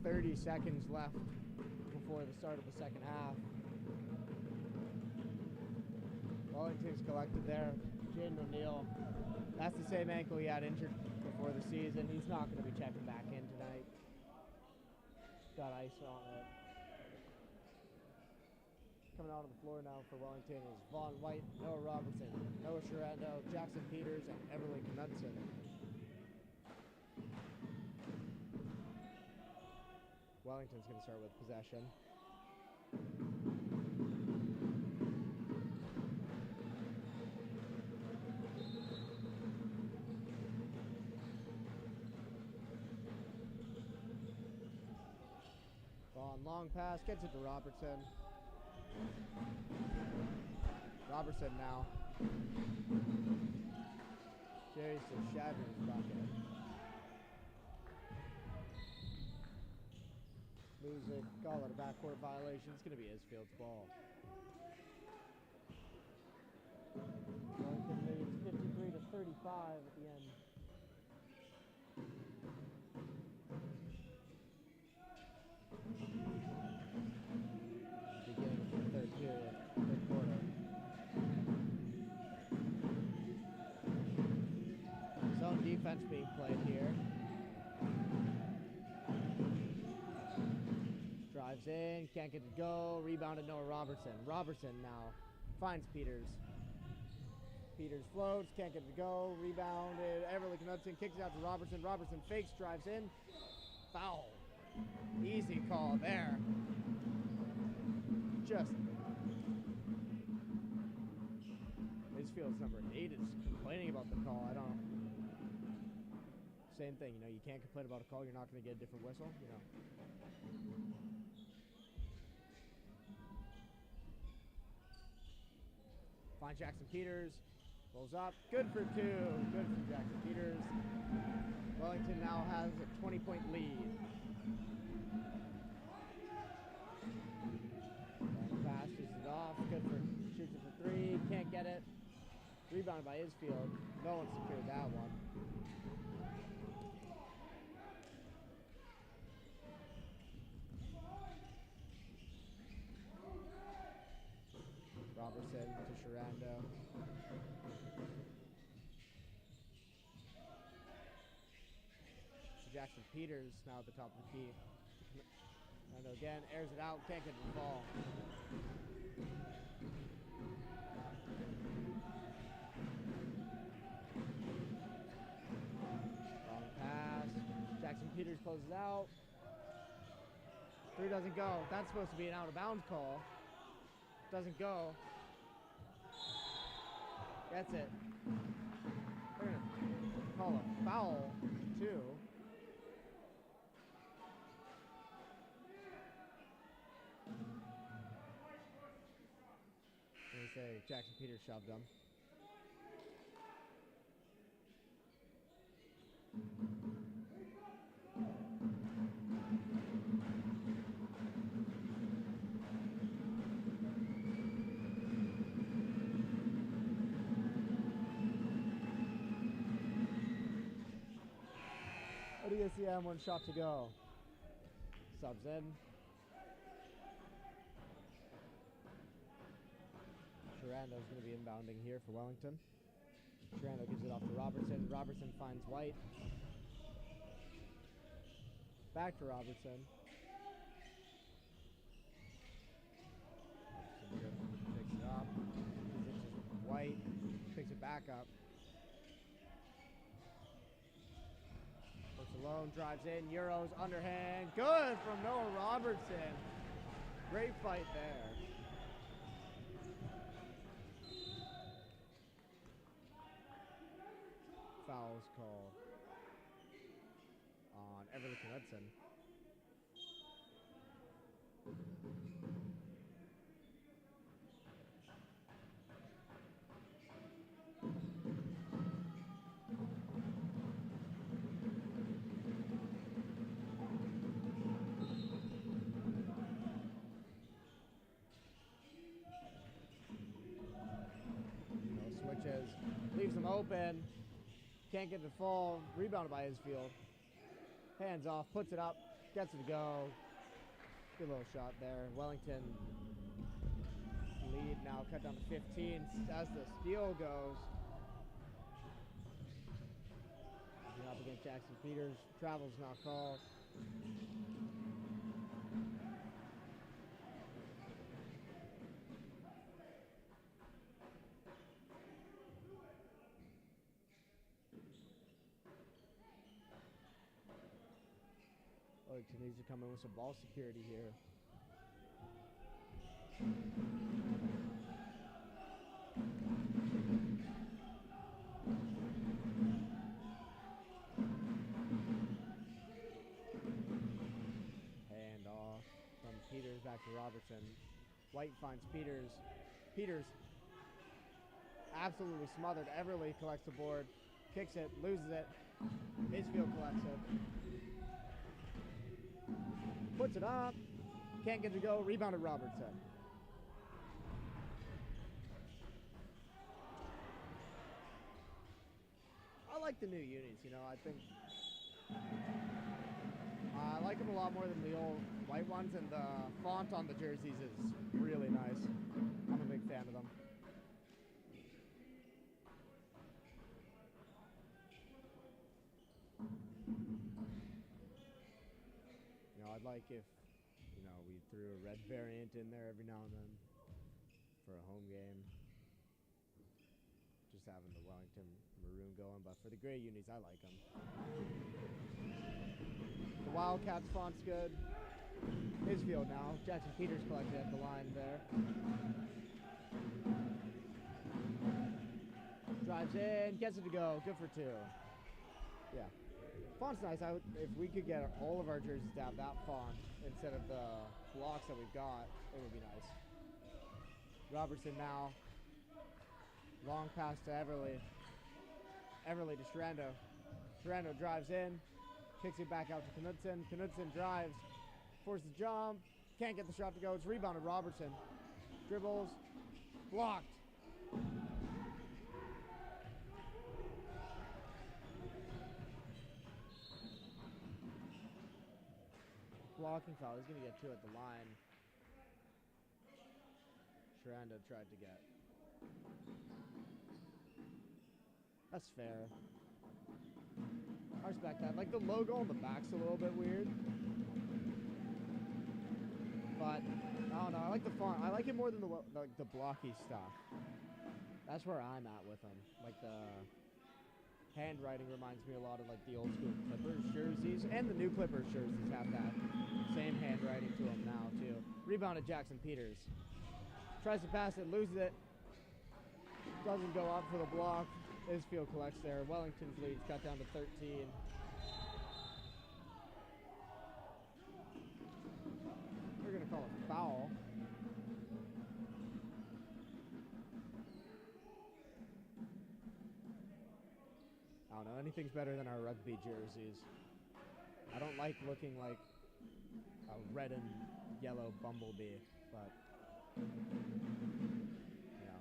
30 seconds left before the start of the second half. Wellington's collected there. Jaden O'Neill, that's the same ankle he had injured before the season. He's not going to be checking back in tonight. Got ice on it. Coming out on the floor now for Wellington is Vaughn White, Noah Robertson, Noah Sherando, Jackson Peters, and Everly Knudsen. Wellington's going to start with possession. Vaughn, long pass, gets it to Robertson. Robertson now. Jerry's to Shadner's bucket. Music, call it a backcourt violation. It's going to be Isfield's ball. Wellington leads 53 to 35 at the end. Beginning of the third period, third quarter. Zone defense being played here. Drives in, can't get to go. Rebounded Noah Robertson. Robertson now finds Peters. Peters floats, can't get to go. Rebounded. Everly Knudsen kicks it out to Robertson. Robertson fakes, drives in. Foul. Easy call there. Just. Isfield's number 8 is complaining about the call. I don't. Same thing, you know, you can't complain about a call. You're not going to get a different whistle, you know. Find Jackson Peters, rolls up, good for 2, good for Jackson Peters. Wellington now has a 20-point lead. Passes it off, good for, shoots it for 3, can't get it. Rebounded by Isfield, no one secured that one. Robertson to Sherando. Jackson Peters now at the top of the key. Sherando again, airs it out, can't get the ball. Wrong pass. Jackson Peters closes out. 3 doesn't go. That's supposed to be an out of bounds call. Doesn't go. That's it. They're going to call a foul, too. They say Jackson Peters shoved him. ODSCM, 1 shot to go. Subs in. Sherando's going to be inbounding here for Wellington. Sherando gives it off to Robertson. Robertson finds White. Back to Robertson. Robertson picks it up. Gives it to White. Picks it back up. Alone, drives in, Euros, underhand, good from Noah Robertson. Great fight there. Fouls called on Everly Knudsen. Leaves him open. Can't get the fall. Rebounded by Isfield. Hands off. Puts it up. Gets it to go. Good little shot there. Wellington lead now cut down to 15 as the steal goes. Up against Jackson Peters. Travel's not called. Wellington needs to come in with some ball security here. Hand off from Peters back to Robertson. White finds Peters. Peters absolutely smothered. Everly collects the board, kicks it, loses it. Isfield collects it. Puts it up. Can't get to go. Rebounded Robertson. I like the new unis, you know. I think I like them a lot more than the old white ones, and the font on the jerseys is really nice. I'm a big fan of them. You know, I'd like if, you know, we threw a red variant in there every now and then for a home game. Just having the Wellington maroon going, but for the gray unis, I like them. The Wildcats font's good. Isfield now. Jackson Peters collected at the line there. Drives in, gets it to go. Good for two. Yeah. Font's nice. If we could get all of our jerseys to have that font instead of the blocks that we've got, it would be nice. Robertson now. Long pass to Everly. Everly to Sherando. Sherando drives in. Kicks it back out to Knudsen. Knudsen drives. Forces the jump. Can't get the shot to go. It's rebounded Robertson. Dribbles. Blocked. Blocking foul. He's going to get two at the line. Sherando tried to get. That's fair. I respect that. Like, the logo on the back's a little bit weird. But, I don't know. I like the font. I like it more than the blocky stuff. That's where I'm at with them. Like, the handwriting reminds me a lot of, like, the old school Clippers jerseys. And the new Clippers jerseys have that same handwriting to them now, too. Rebounded Jackson Peters. Tries to pass it, loses it. Doesn't go up for the block. Isfield collects there. Wellington's lead's cut down to 13. They're going to call it foul. I don't know. Anything's better than our rugby jerseys. I don't like looking like a red and yellow bumblebee, but, you know.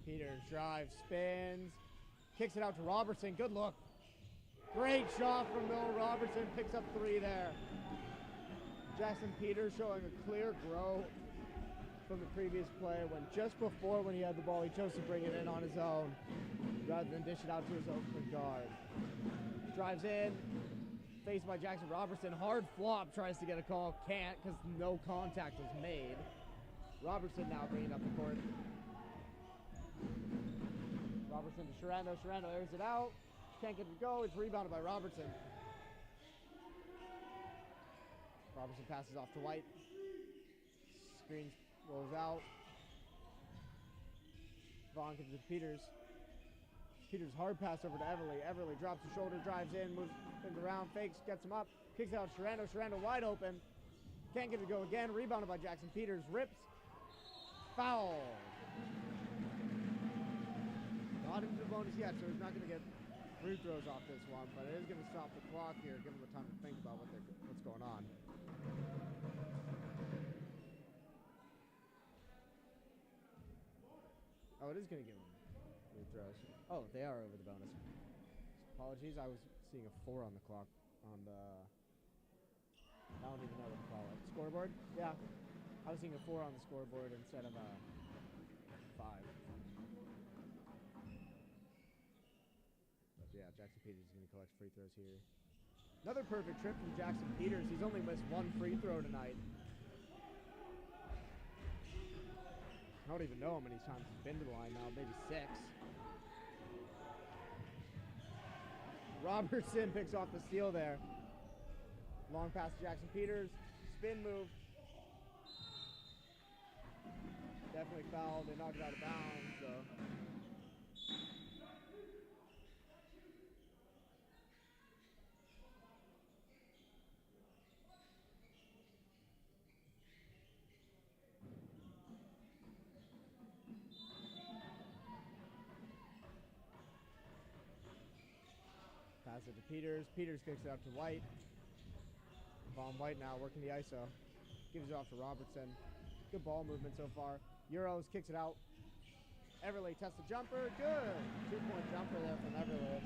Peters drives, spins, kicks it out to Robertson. Good look. Great shot from Noah Robertson. Picks up three there. Jackson Peters showing a clear growth from the previous play when just before when he had the ball, he chose to bring it in on his own rather than dish it out to his open guard. Drives in, faced by Jackson Robertson. Hard flop, tries to get a call. Can't because no contact was made. Robertson now bringing up the court. Robertson to Sherando. Sherando airs it out. Can't get it to go. It's rebounded by Robertson. Robertson passes off to White. Screen rolls out. Vaughn gives it to Peters. Peters hard pass over to Everly. Everly drops the shoulder, drives in, moves things around, fakes, gets him up, kicks out Sherando. Sherando wide open. Can't get it to go again. Rebounded by Jackson Peters. Rips. Foul. Not into the bonus yet, so he's not going to get free throws off this one, but it is going to stop the clock here, give him the time to think about what's going on. Oh, it is going to give him free throws. Oh, they are over the bonus. Apologies, I was seeing a 4 on the clock on the... I don't even know what to call it. Scoreboard? Yeah. I was seeing a 4 on the scoreboard instead of a 5. But yeah, Jackson Peters is going to collect free throws here. Another perfect trip from Jackson Peters. He's only missed 1 free throw tonight. I don't even know how many times he's been to the line now. Maybe 6. Robertson picks off the steal there. Long pass to Jackson Peters. Spin move. Definitely fouled. They knocked it out of bounds, so. Pass it to Peters. Peters kicks it up to White. Von White now working the ISO. Gives it off to Robertson. Good ball movement so far. Euros kicks it out. Everly tests the jumper. Good. 2-point jumper there from Everly.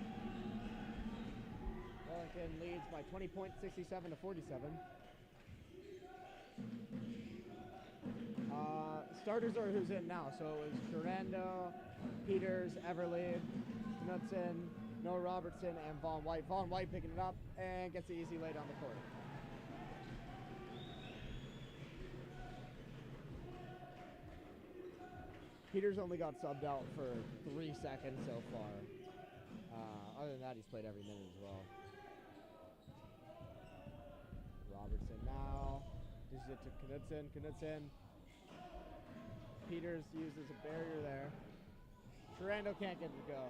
Wellington leads by 20 points, 67 to 47. Starters are who's in now. So it was Durando, Peters, Everly, Knudsen, Noah Robertson, and Von White. Von White picking it up and gets the easy lay down the court. Peters only got subbed out for 3 seconds so far. Other than that, he's played every minute as well. Robertson now. This is it to Knudsen. Knudsen. Peters uses a barrier there. Sherando can't get it to go.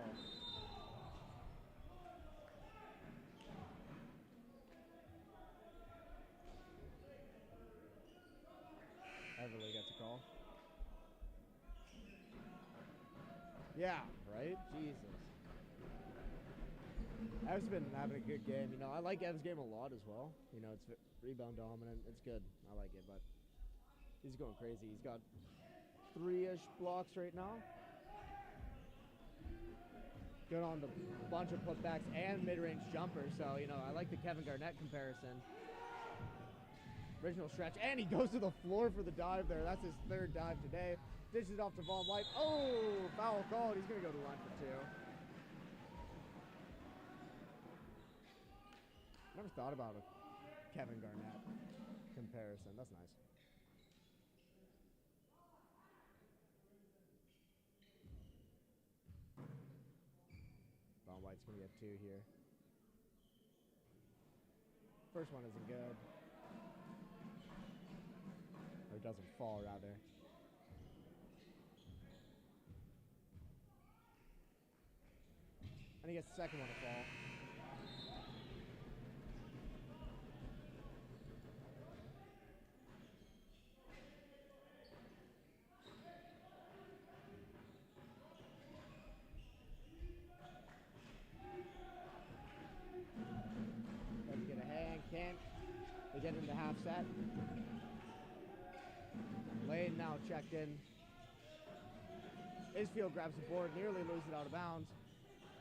Everly gets a call. Yeah, right? Jesus. Ev's been having a good game. You know, I like Ev's game a lot as well. You know, it's rebound dominant. It's good. I like it, but he's going crazy. He's got 3-ish blocks right now. Good on the bunch of putbacks and mid-range jumpers. So, you know, I like the Kevin Garnett comparison. Original stretch, and he goes to the floor for the dive there. That's his 3rd dive today. Dishes off to Von White. Oh, foul called. He's going to go to the line for 2. Never thought about a Kevin Garnett comparison. That's nice. Von White's going to get 2 here. First one isn't good. Or it doesn't fall, rather. And he gets the second one to fall. Doesn't get a hang, can't. They get into half set. Lane now checked in. Isfield grabs the board, nearly loses it out of bounds.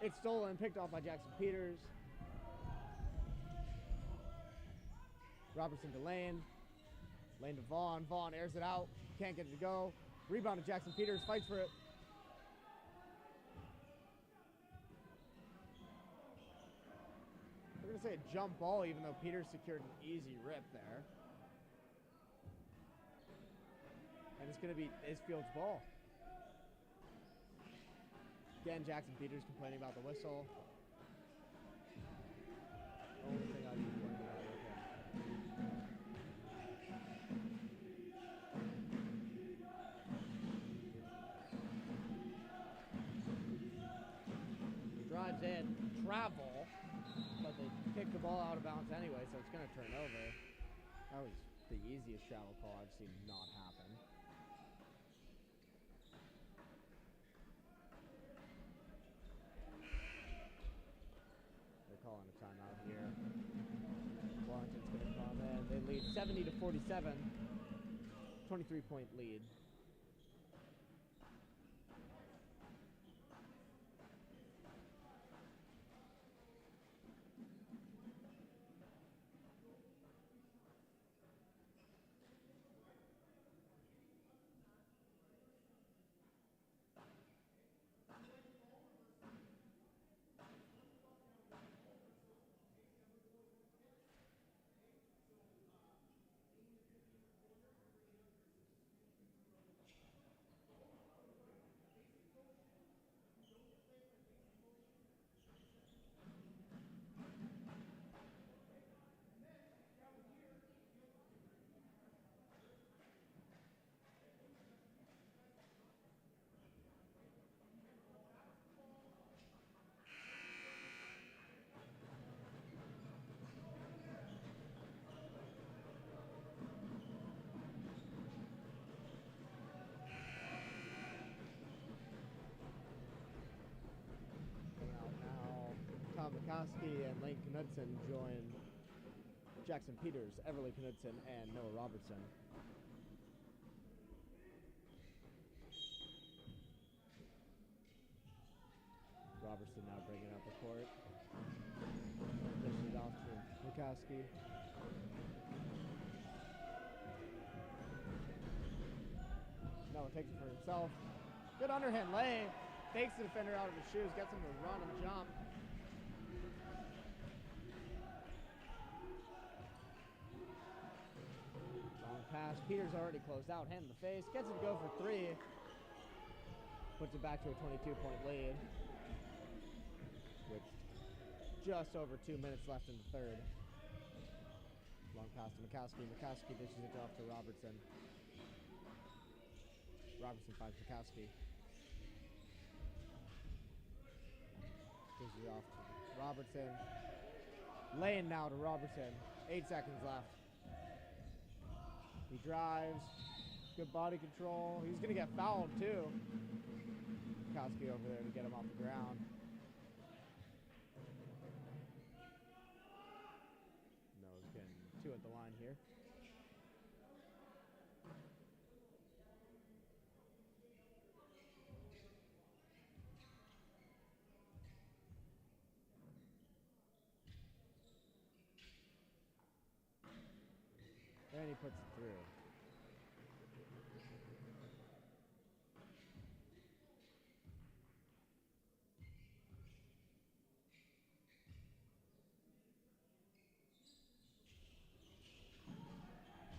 It's stolen, picked off by Jackson Peters. Robertson to Lane. Lane to Vaughn. Vaughn airs it out. Can't get it to go. Rebound to Jackson Peters. Fights for it. We're going to say a jump ball, even though Peters secured an easy rip there. And it's going to be Isfield's ball. Again, Jackson Peters complaining about the whistle. Only thing I'd be complaining about with him. drives in, travel, but they kick the ball out of bounds anyway, so it's going to turn over. That was the easiest travel call I've seen not happen. They're calling a timeout here. Wellington's going to come in. They lead 70-47. 23-point lead. McCoskey and Lane Knudsen join Jackson Peters, Everly Knudsen, and Noah Robertson. Robertson now bringing up the court. Dishes it off to McCoskey. Noah takes it for himself. Good underhand lay. Takes the defender out of his shoes, gets him to run and jump. Pass. Peters already closed out, hand in the face, gets it to go for three. Puts it back to a 22-point lead with just over 2 minutes left in the third. Long pass to McCoskey. McCoskey dishes it off to Robertson. Robertson finds McCoskey. Dishes it off to Robertson. Lane now to Robertson. 8 seconds left. He drives, good body control. He's going to get fouled, too. Kowski over there to get him off the ground. Noah's getting 2 at the line here. And he puts it through.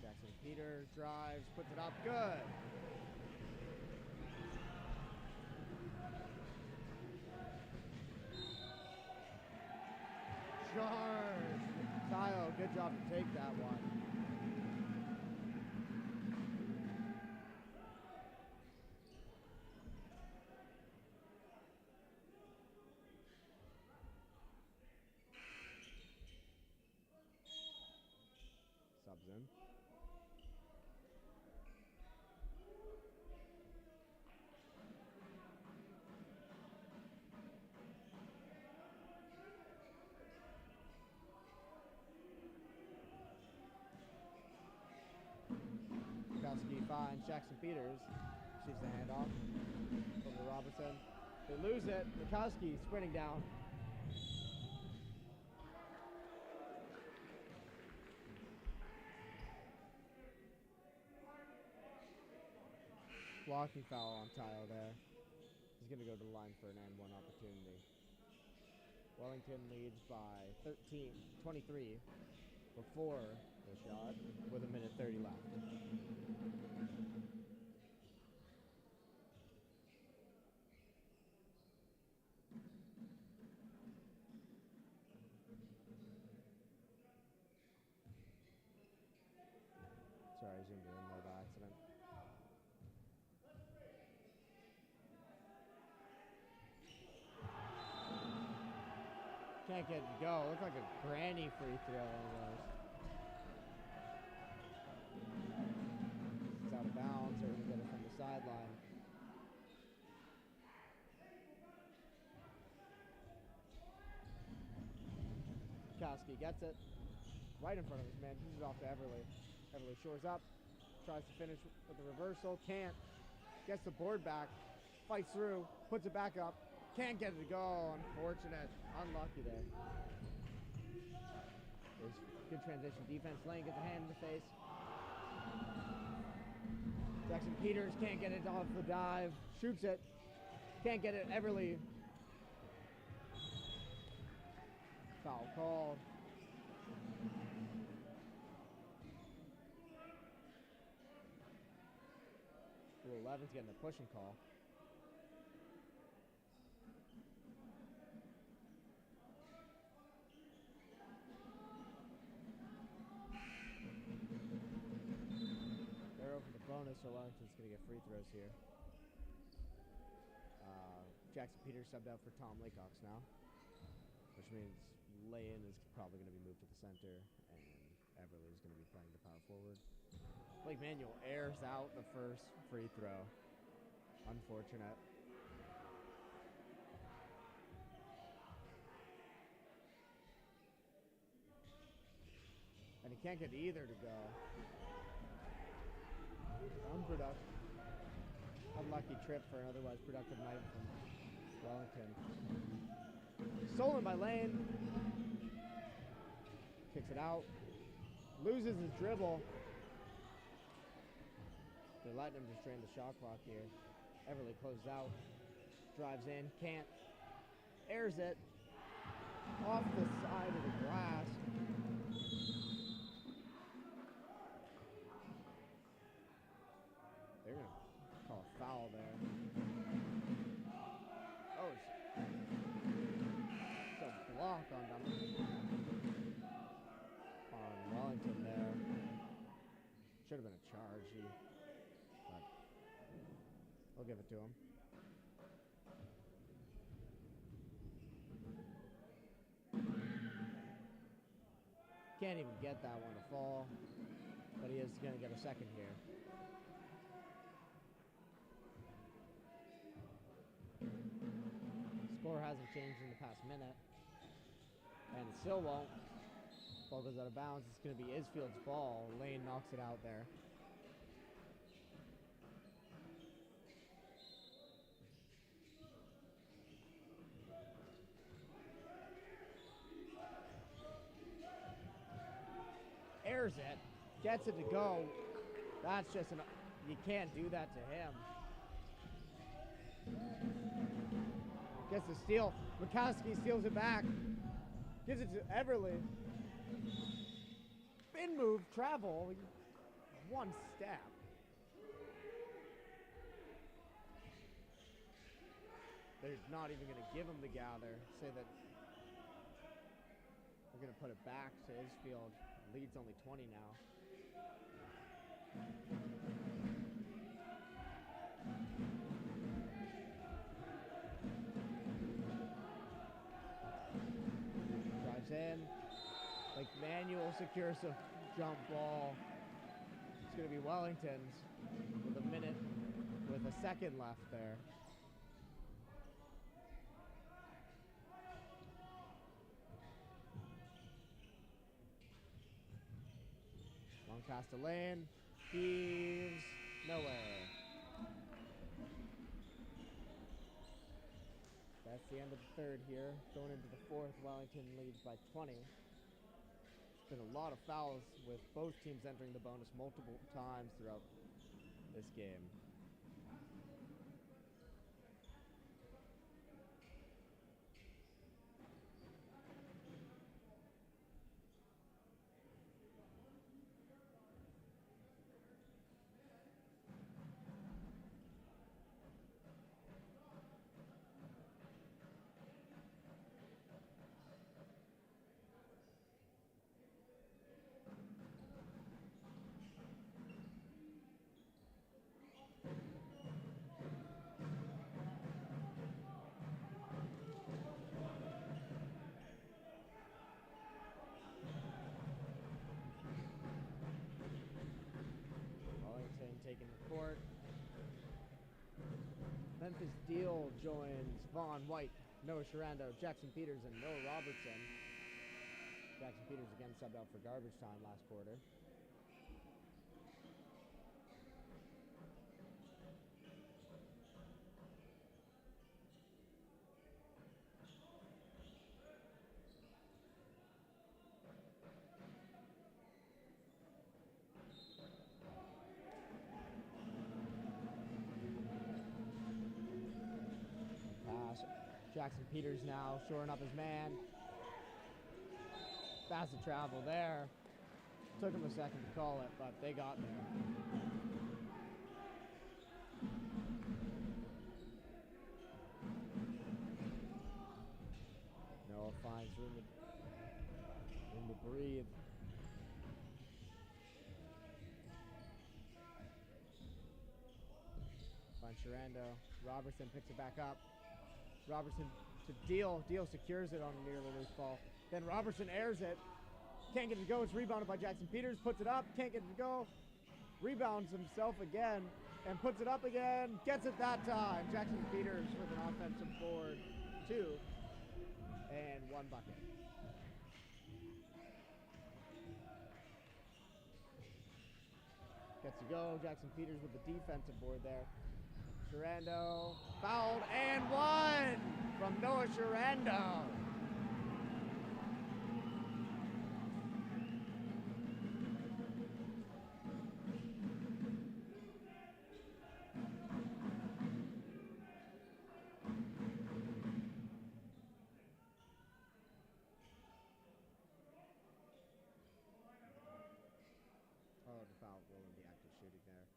Jackson Peters drives, puts it up, good. Charge. Kyle, good job to take that one. Subs in. Kowski finds Jackson Peters. Shoots the handoff over to Robertson. They lose it. Mikowski sprinting down. Blocking foul on Tile there. He's going to go to the line for an and one opportunity. Wellington leads by 23 before the shot with 1:30 left. Sorry, I zoomed in there by accident. Can't get it to go. Looked like a granny free throw almost. It's out of bounds. They're going to get it from the sideline. Kowski gets it. Right in front of his man. He's off to Everly. Everly shores up. Tries to finish with a reversal. Can't. Gets the board back. Fights through. Puts it back up. Can't get it to go. Unfortunate. Unlucky there. There's good transition defense. Lane gets a hand in the face. Jackson Peters can't get it off the dive. Shoots it. Can't get it. Everly. Foul called. Rule 11's getting the pushing call. They're over the bonus, so Wellington's going to get free throws here. Jackson Peters subbed out for Tom Laycox now, which means Lane is probably going to be moved to the center, and Everly is going to be playing the power forward. Blake Manuel airs out the first free throw. Unfortunate. And he can't get either to go. Unproductive. Unlucky trip for an otherwise productive night from Wellington. Stolen by Lane. Kicks it out. Loses his dribble. They're letting him just drain the shot clock here. Everly closes out. Drives in. Can't. Airs it. Off the side of the glass. They're going to call a foul there. Oh, it's a block on Wellington there. Should have been a charge. But we'll give it to him. Can't even get that one to fall, but he is going to get a second here. Score hasn't changed in the past minute, and it still won't. Ball goes out of bounds. It's going to be Isfield's ball. Lane knocks it out there. Airs it, gets it to go. That's just you can't do that to him. Gets the steal. Mikowski steals it back. Gives it to Everly. Spin move, travel, one step. They're not even going to give him the gather. Say that they're going to put it back to Isfield. Lead's only 20 now. Drives in. Like Manuel secures a jump ball. It's going to be Wellington's with a second left there. Long pass to Lane. Heaves. Nowhere. That's the end of the third here. Going into the fourth, Wellington leads by 20. There's been a lot of fouls with both teams entering the bonus multiple times throughout this game. Deal joins Vaughn White, Noah Sharando, Jackson Peters, and Noah Robertson. Jackson Peters again subbed out for garbage time last quarter. Jackson Peters now shoring up his man. Fast to travel there. Took him a second to call it, but they got there. Noah finds room to breathe. Finds Sharando. Robertson picks it back up. Robertson to Deal. Deal secures it on a nearly loose ball. Then Robertson airs it. Can't get it to go. It's rebounded by Jackson Peters. Puts it up. Can't get it to go. Rebounds himself again and puts it up again. Gets it that time. Jackson Peters with an offensive board. 2 and 1 bucket. Gets to go. Jackson Peters with the defensive board there. Sharando fouled and 1 from Noah Sharando. Oh, the foul will be active shooting there.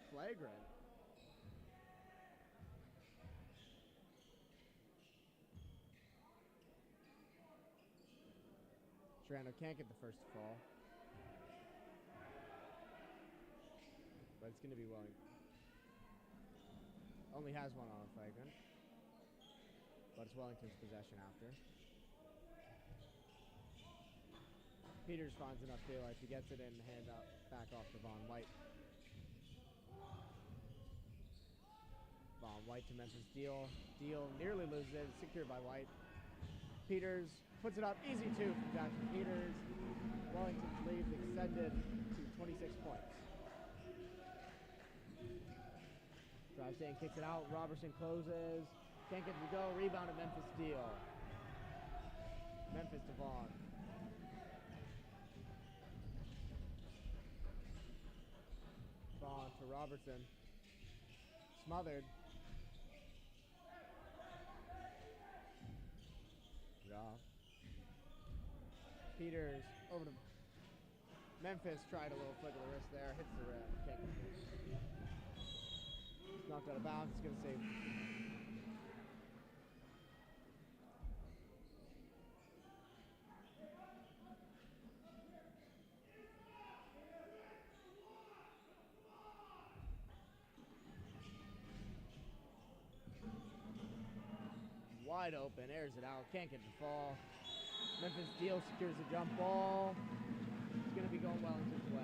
Flagrant. Sharando can't get the first to fall. But it's going to be Wellington. Only has one on a flagrant. But it's Wellington's possession after. Peters finds enough daylight. He gets it in and hand up back off to Vaughn White. White to Memphis Deal. Deal nearly loses it. Secured by White. Peters puts it up. Easy 2 from Jackson Peters. Wellington's lead extended to 26 points. Drives in, kicks it out. Robertson closes. Can't get it to go. Rebound to Memphis Deal. Memphis to Vaughn. Vaughn to Robertson. Smothered. Peters over to Memphis. Tried a little flick of the wrist there. Hits the rim. Can't get it. Knocked out of bounds. It's going to save. Wide open, airs it out, can't get the fall. Memphis Deal secures the jump ball. It's going to be going Wellington's way.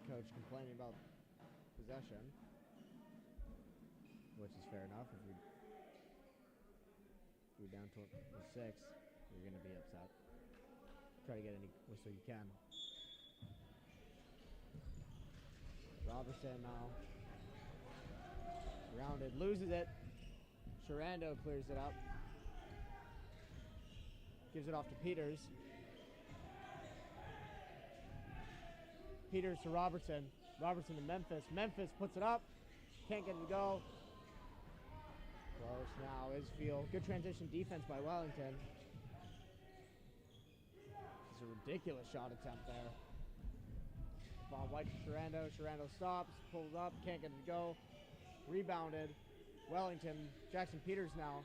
Coach complaining about possession, which is fair enough. If you're down to 6, you're going to be upset. Try to get any whistle you can. Robertson now rounded, loses it. Sharando clears it up. Gives it off to Peters. Peters to Robertson. Robertson to Memphis. Memphis puts it up. Can't get it to go. Close now. Isfield. Good transition defense by Wellington. It's a ridiculous shot attempt there. Von White to Sharando. Sharando stops, pulls up, can't get it to go. Rebounded. Wellington. Jackson Peters now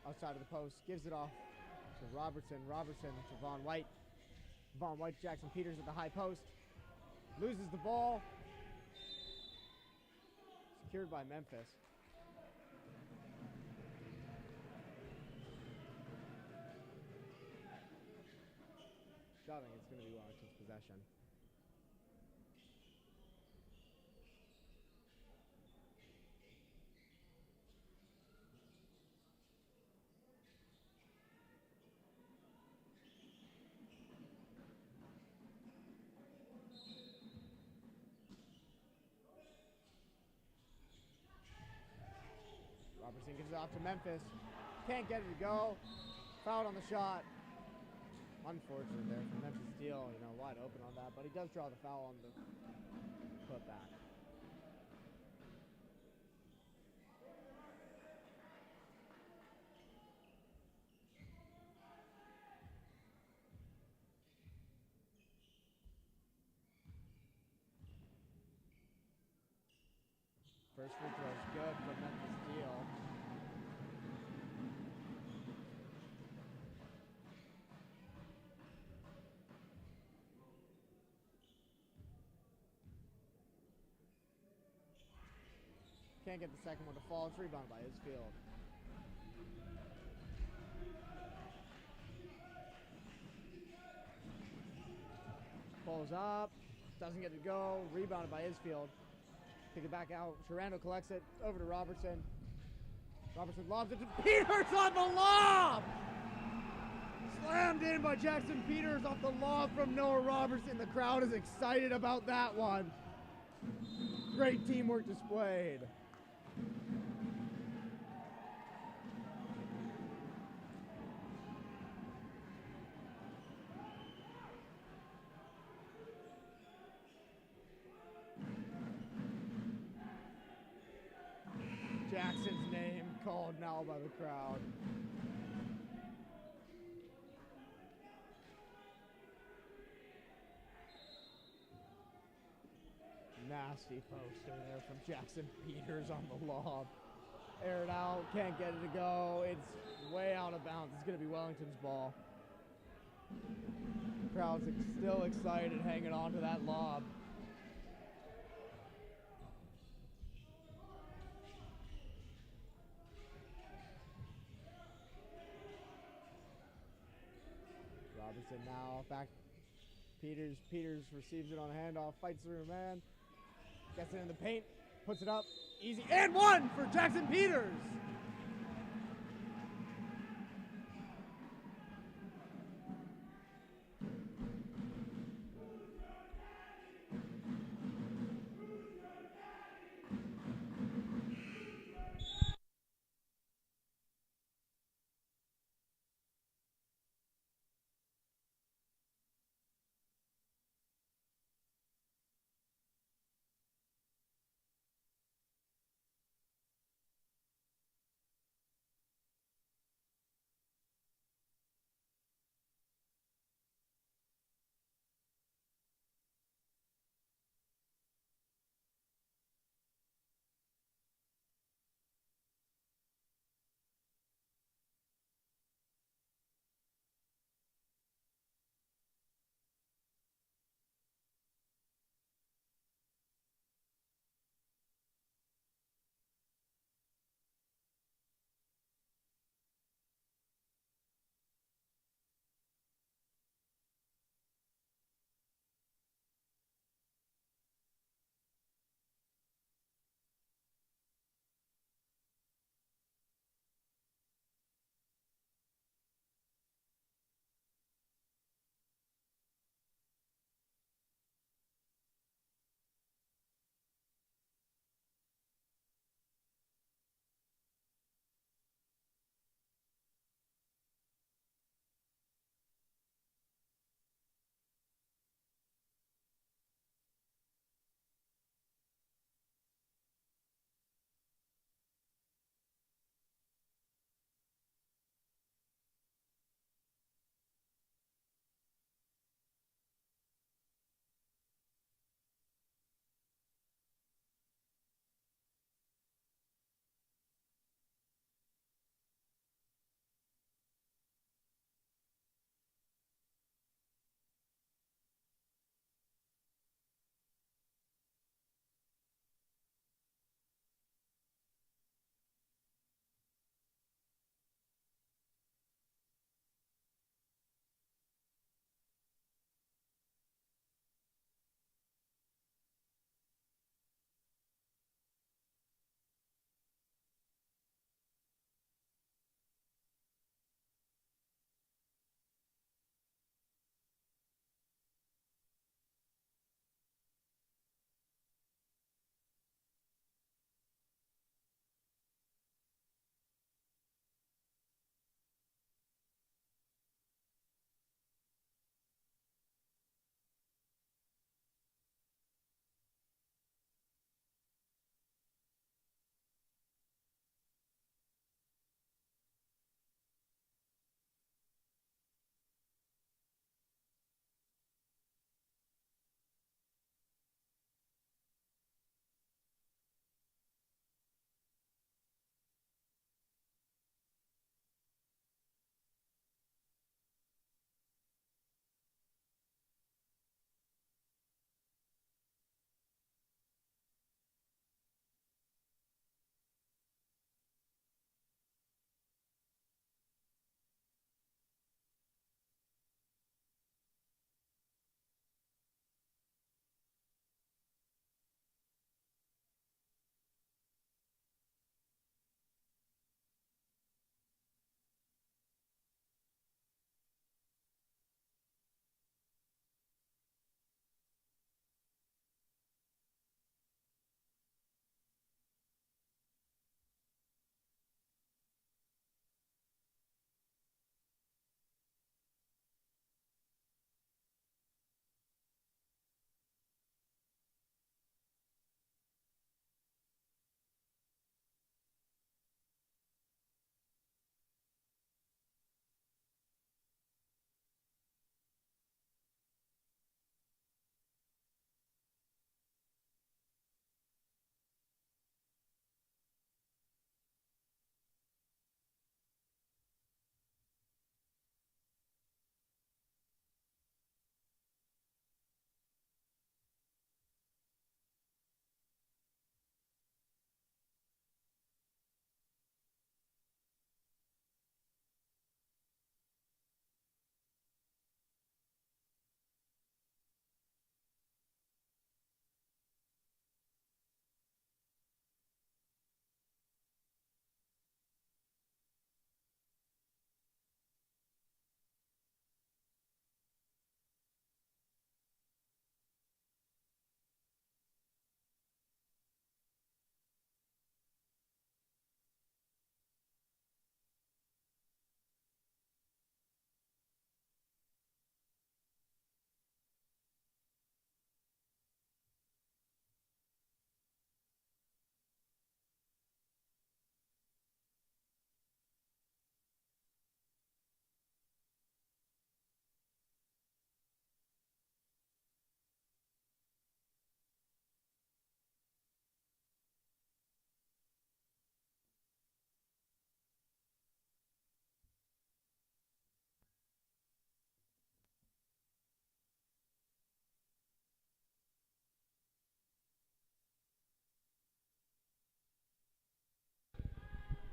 outside of the post. Gives it off to Robertson. Robertson to Von White. Von White to Jackson Peters at the high post. Loses the ball. Secured by Memphis. Shoving, it's going to be Wellington's possession. Robertson gives it off to Memphis. Can't get it to go. Fouled on the shot. Unfortunate there for Memphis Steel, wide open on that, but he does draw the foul on the putback. First free throw is good for Memphis Steel. Can't get the second one to fall. It's rebounded by Isfield. Pulls up. Doesn't get to go. Rebounded by Isfield. Kick it back out. Sharando collects it. Over to Robertson. Robertson lobs it to Peters on the lob! Slammed in by Jackson Peters off the lob from Noah Robertson. The crowd is excited about that one. Great teamwork displayed. Jackson's name called now by the crowd. Nasty poster there from Jackson Peters on the lob. Aired out, can't get it to go. It's way out of bounds. It's going to be Wellington's ball. The crowd's still excited hanging on to that lob. Robertson now back. Peters receives it on a handoff, fights through a man, gets it in the paint, puts it up, easy, and one for Jackson Peters.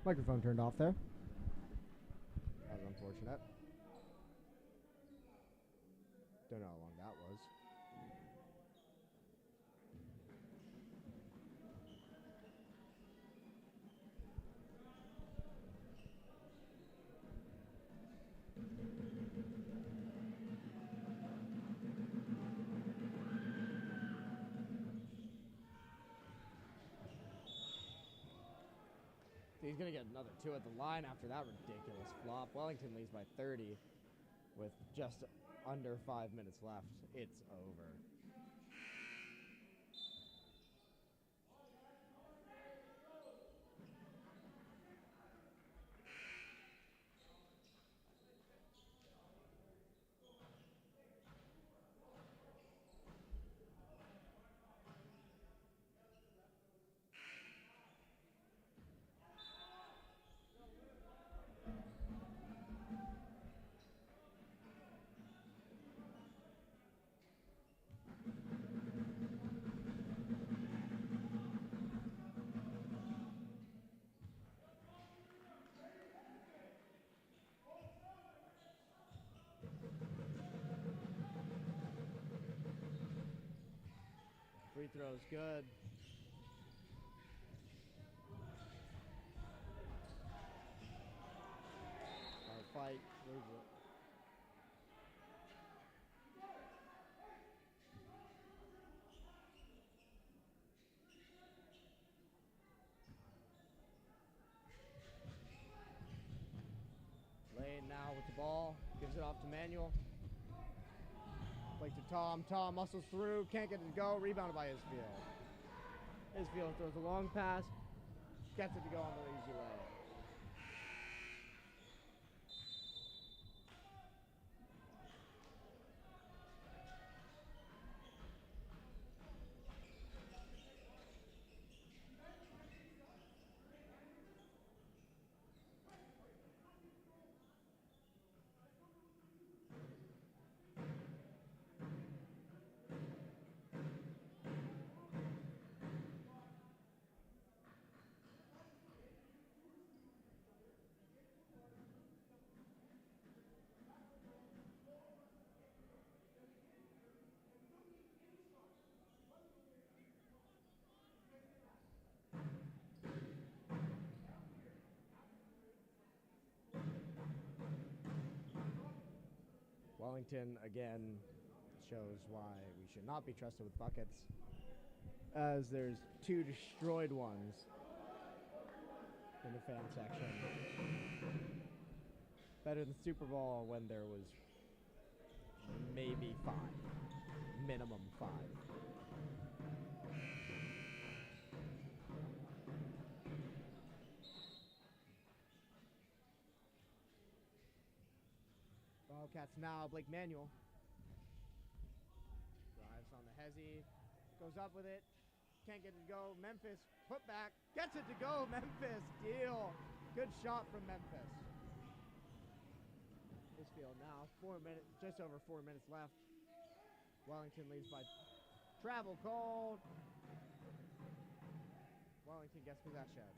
Microphone turned off there. That was unfortunate. Don't know how long that was. He's going to get another 2 at the line after that ridiculous flop. Wellington leads by 30 with just under 5 minutes left. It's over. Free throw's good. Fight, lose it. Lane now with the ball, gives it off to Manuel. Like to Tom. Tom muscles through, can't get it to go. Rebounded by Isfield. Isfield throws a long pass, gets it to go on the easy way. Wellington again shows why we should not be trusted with buckets, as there's 2 destroyed ones in the fan section. Better than Super Bowl when there was maybe 5, minimum 5. Wildcats now, Blake Manuel. Drives on the hezzy, goes up with it, can't get it to go. Memphis, put back, gets it to go. Memphis, deal. Good shot from Memphis. Isfield now, 4 minutes, just over 4 minutes left. Wellington leads by travel called. Wellington gets possession.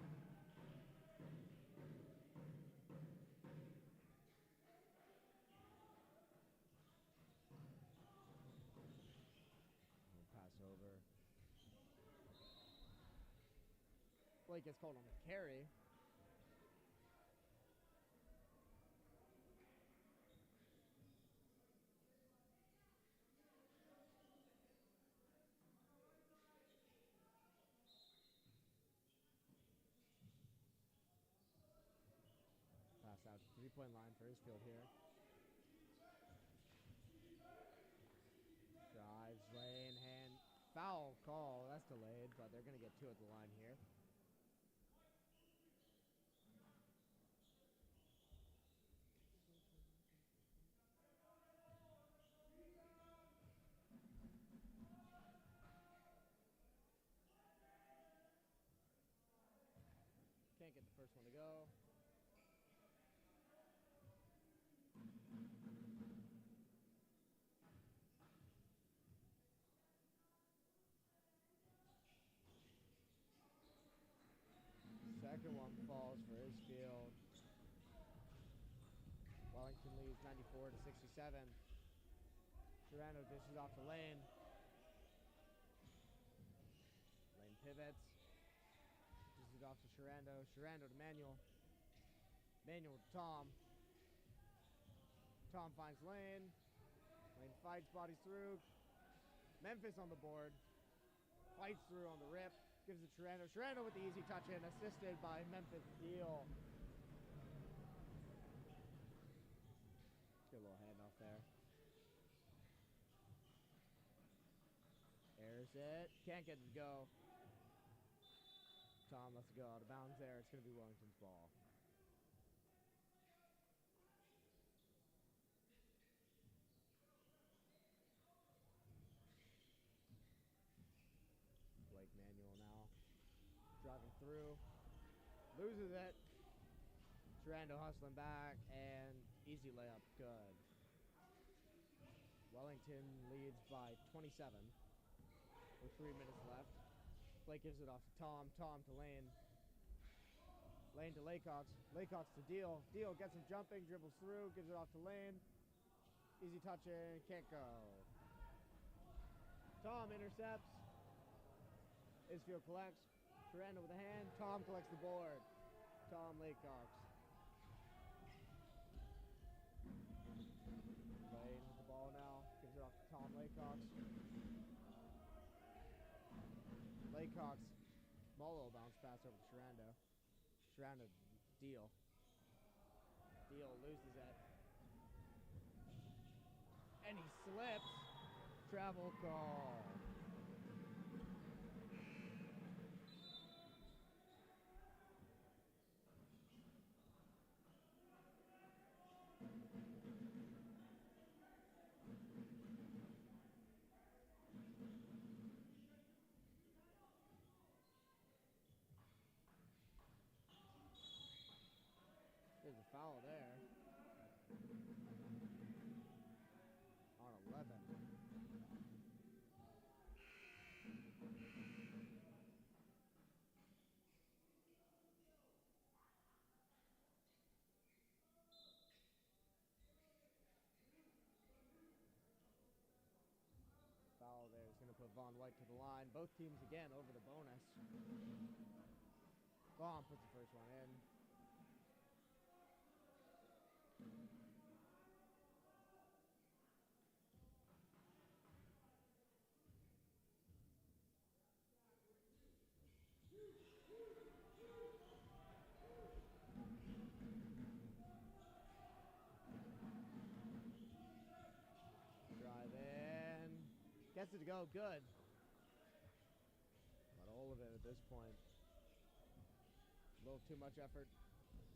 Blake gets called on the carry. Pass out to 3-point line for Isfield here. Drives, lane, hand, foul call. That's delayed, but they're going to get 2 at the line here. Can't get the first one to go. Second one falls for Isfield. Wellington leads 94 to 67. Sherando dishes off to Lane. Lane pivots. Dishes off to Sherando. Sherando to Manuel. Manuel to Tom. Tom finds Lane. Lane fights, bodies through. Memphis on the board. Fights through on the rip. Gives it to Sherando. Sherando with the easy touch in, assisted by Memphis Deal. Good little handoff there. Airs it. Can't get it to go. Tom lets it go out of bounds there. It's going to be Wellington's ball. Blake Manuel now. Driving through. Loses it. Sherando hustling back. And easy layup. Good. Wellington leads by 27 with 3 minutes left. Blake gives it off to Tom. Tom to Lane. Lane to Laycox. Laycox to Deal. Deal gets him jumping, dribbles through, gives it off to Lane. Easy touch in, can't go. Tom intercepts. Isfield collects. Sherando with a hand. Tom collects the board. Tom Laycox. Lane with the ball now. Gives it off to Tom Laycox. Laycox. Small little bounce pass over to Sherando. Sherando Deal. Deal loses it. And he slips. Travel call. There's a foul there. On 11. Foul there is going to put Von White to the line. Both teams again over the bonus. Vaughn puts the first one in. Drive in. Gets it to go. Good. But all of it at this point. A little too much effort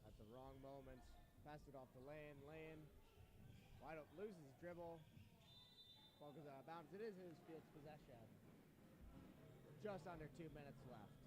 at the wrong moments. Passed it off to Lane. Lane wide open, loses his dribble. Ball goes out of bounds. It is Isfield's possession. Just under 2 minutes left.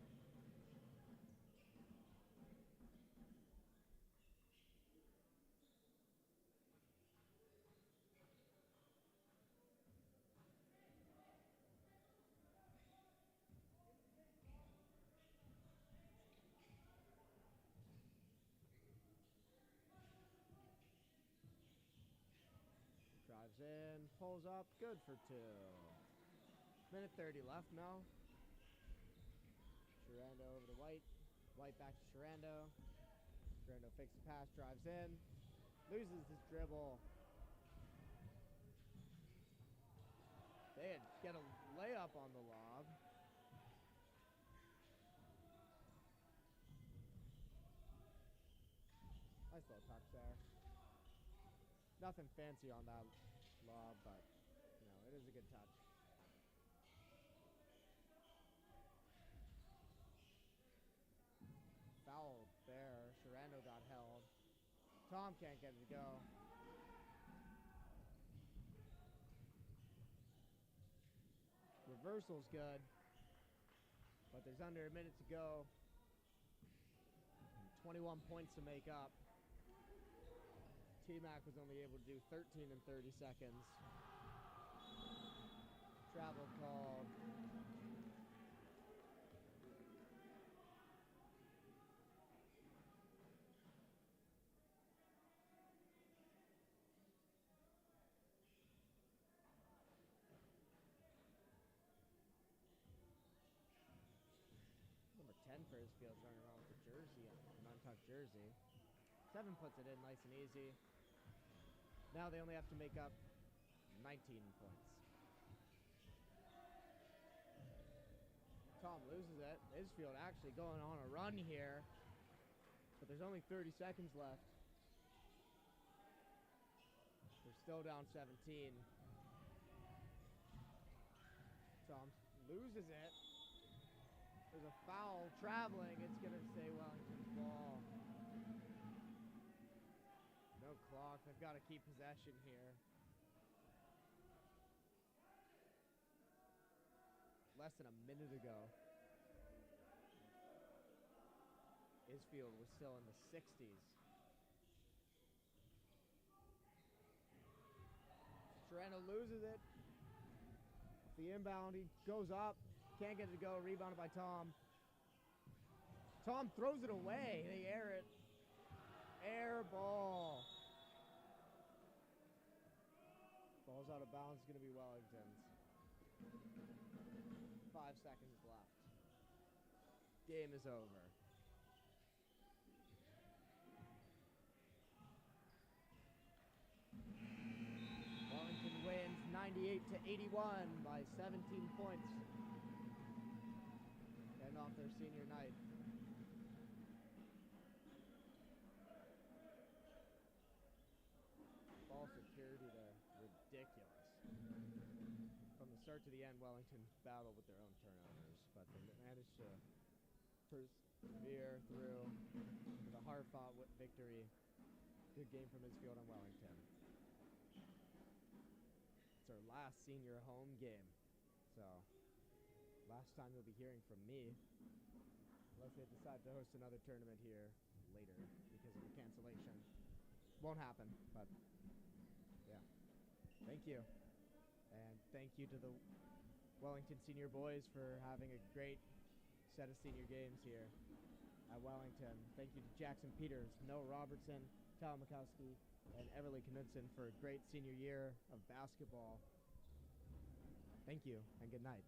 Drives in, pulls up, good for 2. Minute 30 left now. Sherando over to White. White back to Sherando. Sherando fakes the pass, drives in. Loses his dribble. They get a layup on the lob. Nice little touch there. Nothing fancy on that lob, but, you know, it is a good touch. Foul there. Sherando got held. Tom can't get it to go. Reversal's good, but there's under a minute to go. 21 points to make up. T-Mac was only able to do 13 in 30 seconds. Travel called. for Isfield, running around with the jersey, an untouched jersey. 7 puts it in nice and easy. Now they only have to make up 19 points. Tom loses it. Isfield actually going on a run here, but there's only 30 seconds left. They're still down 17. Tom loses it. There's a foul traveling. It's going to stay Wellington's ball. No clock. They've got to keep possession here. Less than a minute ago, Isfield was still in the 60s. Serrano loses it. The inbound, he goes up, can't get it to go, rebounded by Tom. Tom throws it away, they air it. Air ball. Ball's out of bounds, it's going to be Wellington's. 5 seconds left. Game is over. Wellington wins 98-81 by 17 points. Getting off their senior night. Ball security there, ridiculous. From the start to the end, Wellington battled with their own turnovers, but they managed to persevere through with a hard-fought victory. Good game from Isfield and Wellington. It's our last senior home game, so last time you'll be hearing from me, unless they decide to host another tournament here later because of a cancellation. Won't happen, but yeah. Thank you. And thank you to the Wellington senior boys for having a great set of senior games here at Wellington. Thank you to Jackson Peters, Noah Robertson, Tal Mikowski, and Everly Knudsen for a great senior year of basketball. Thank you, and good night.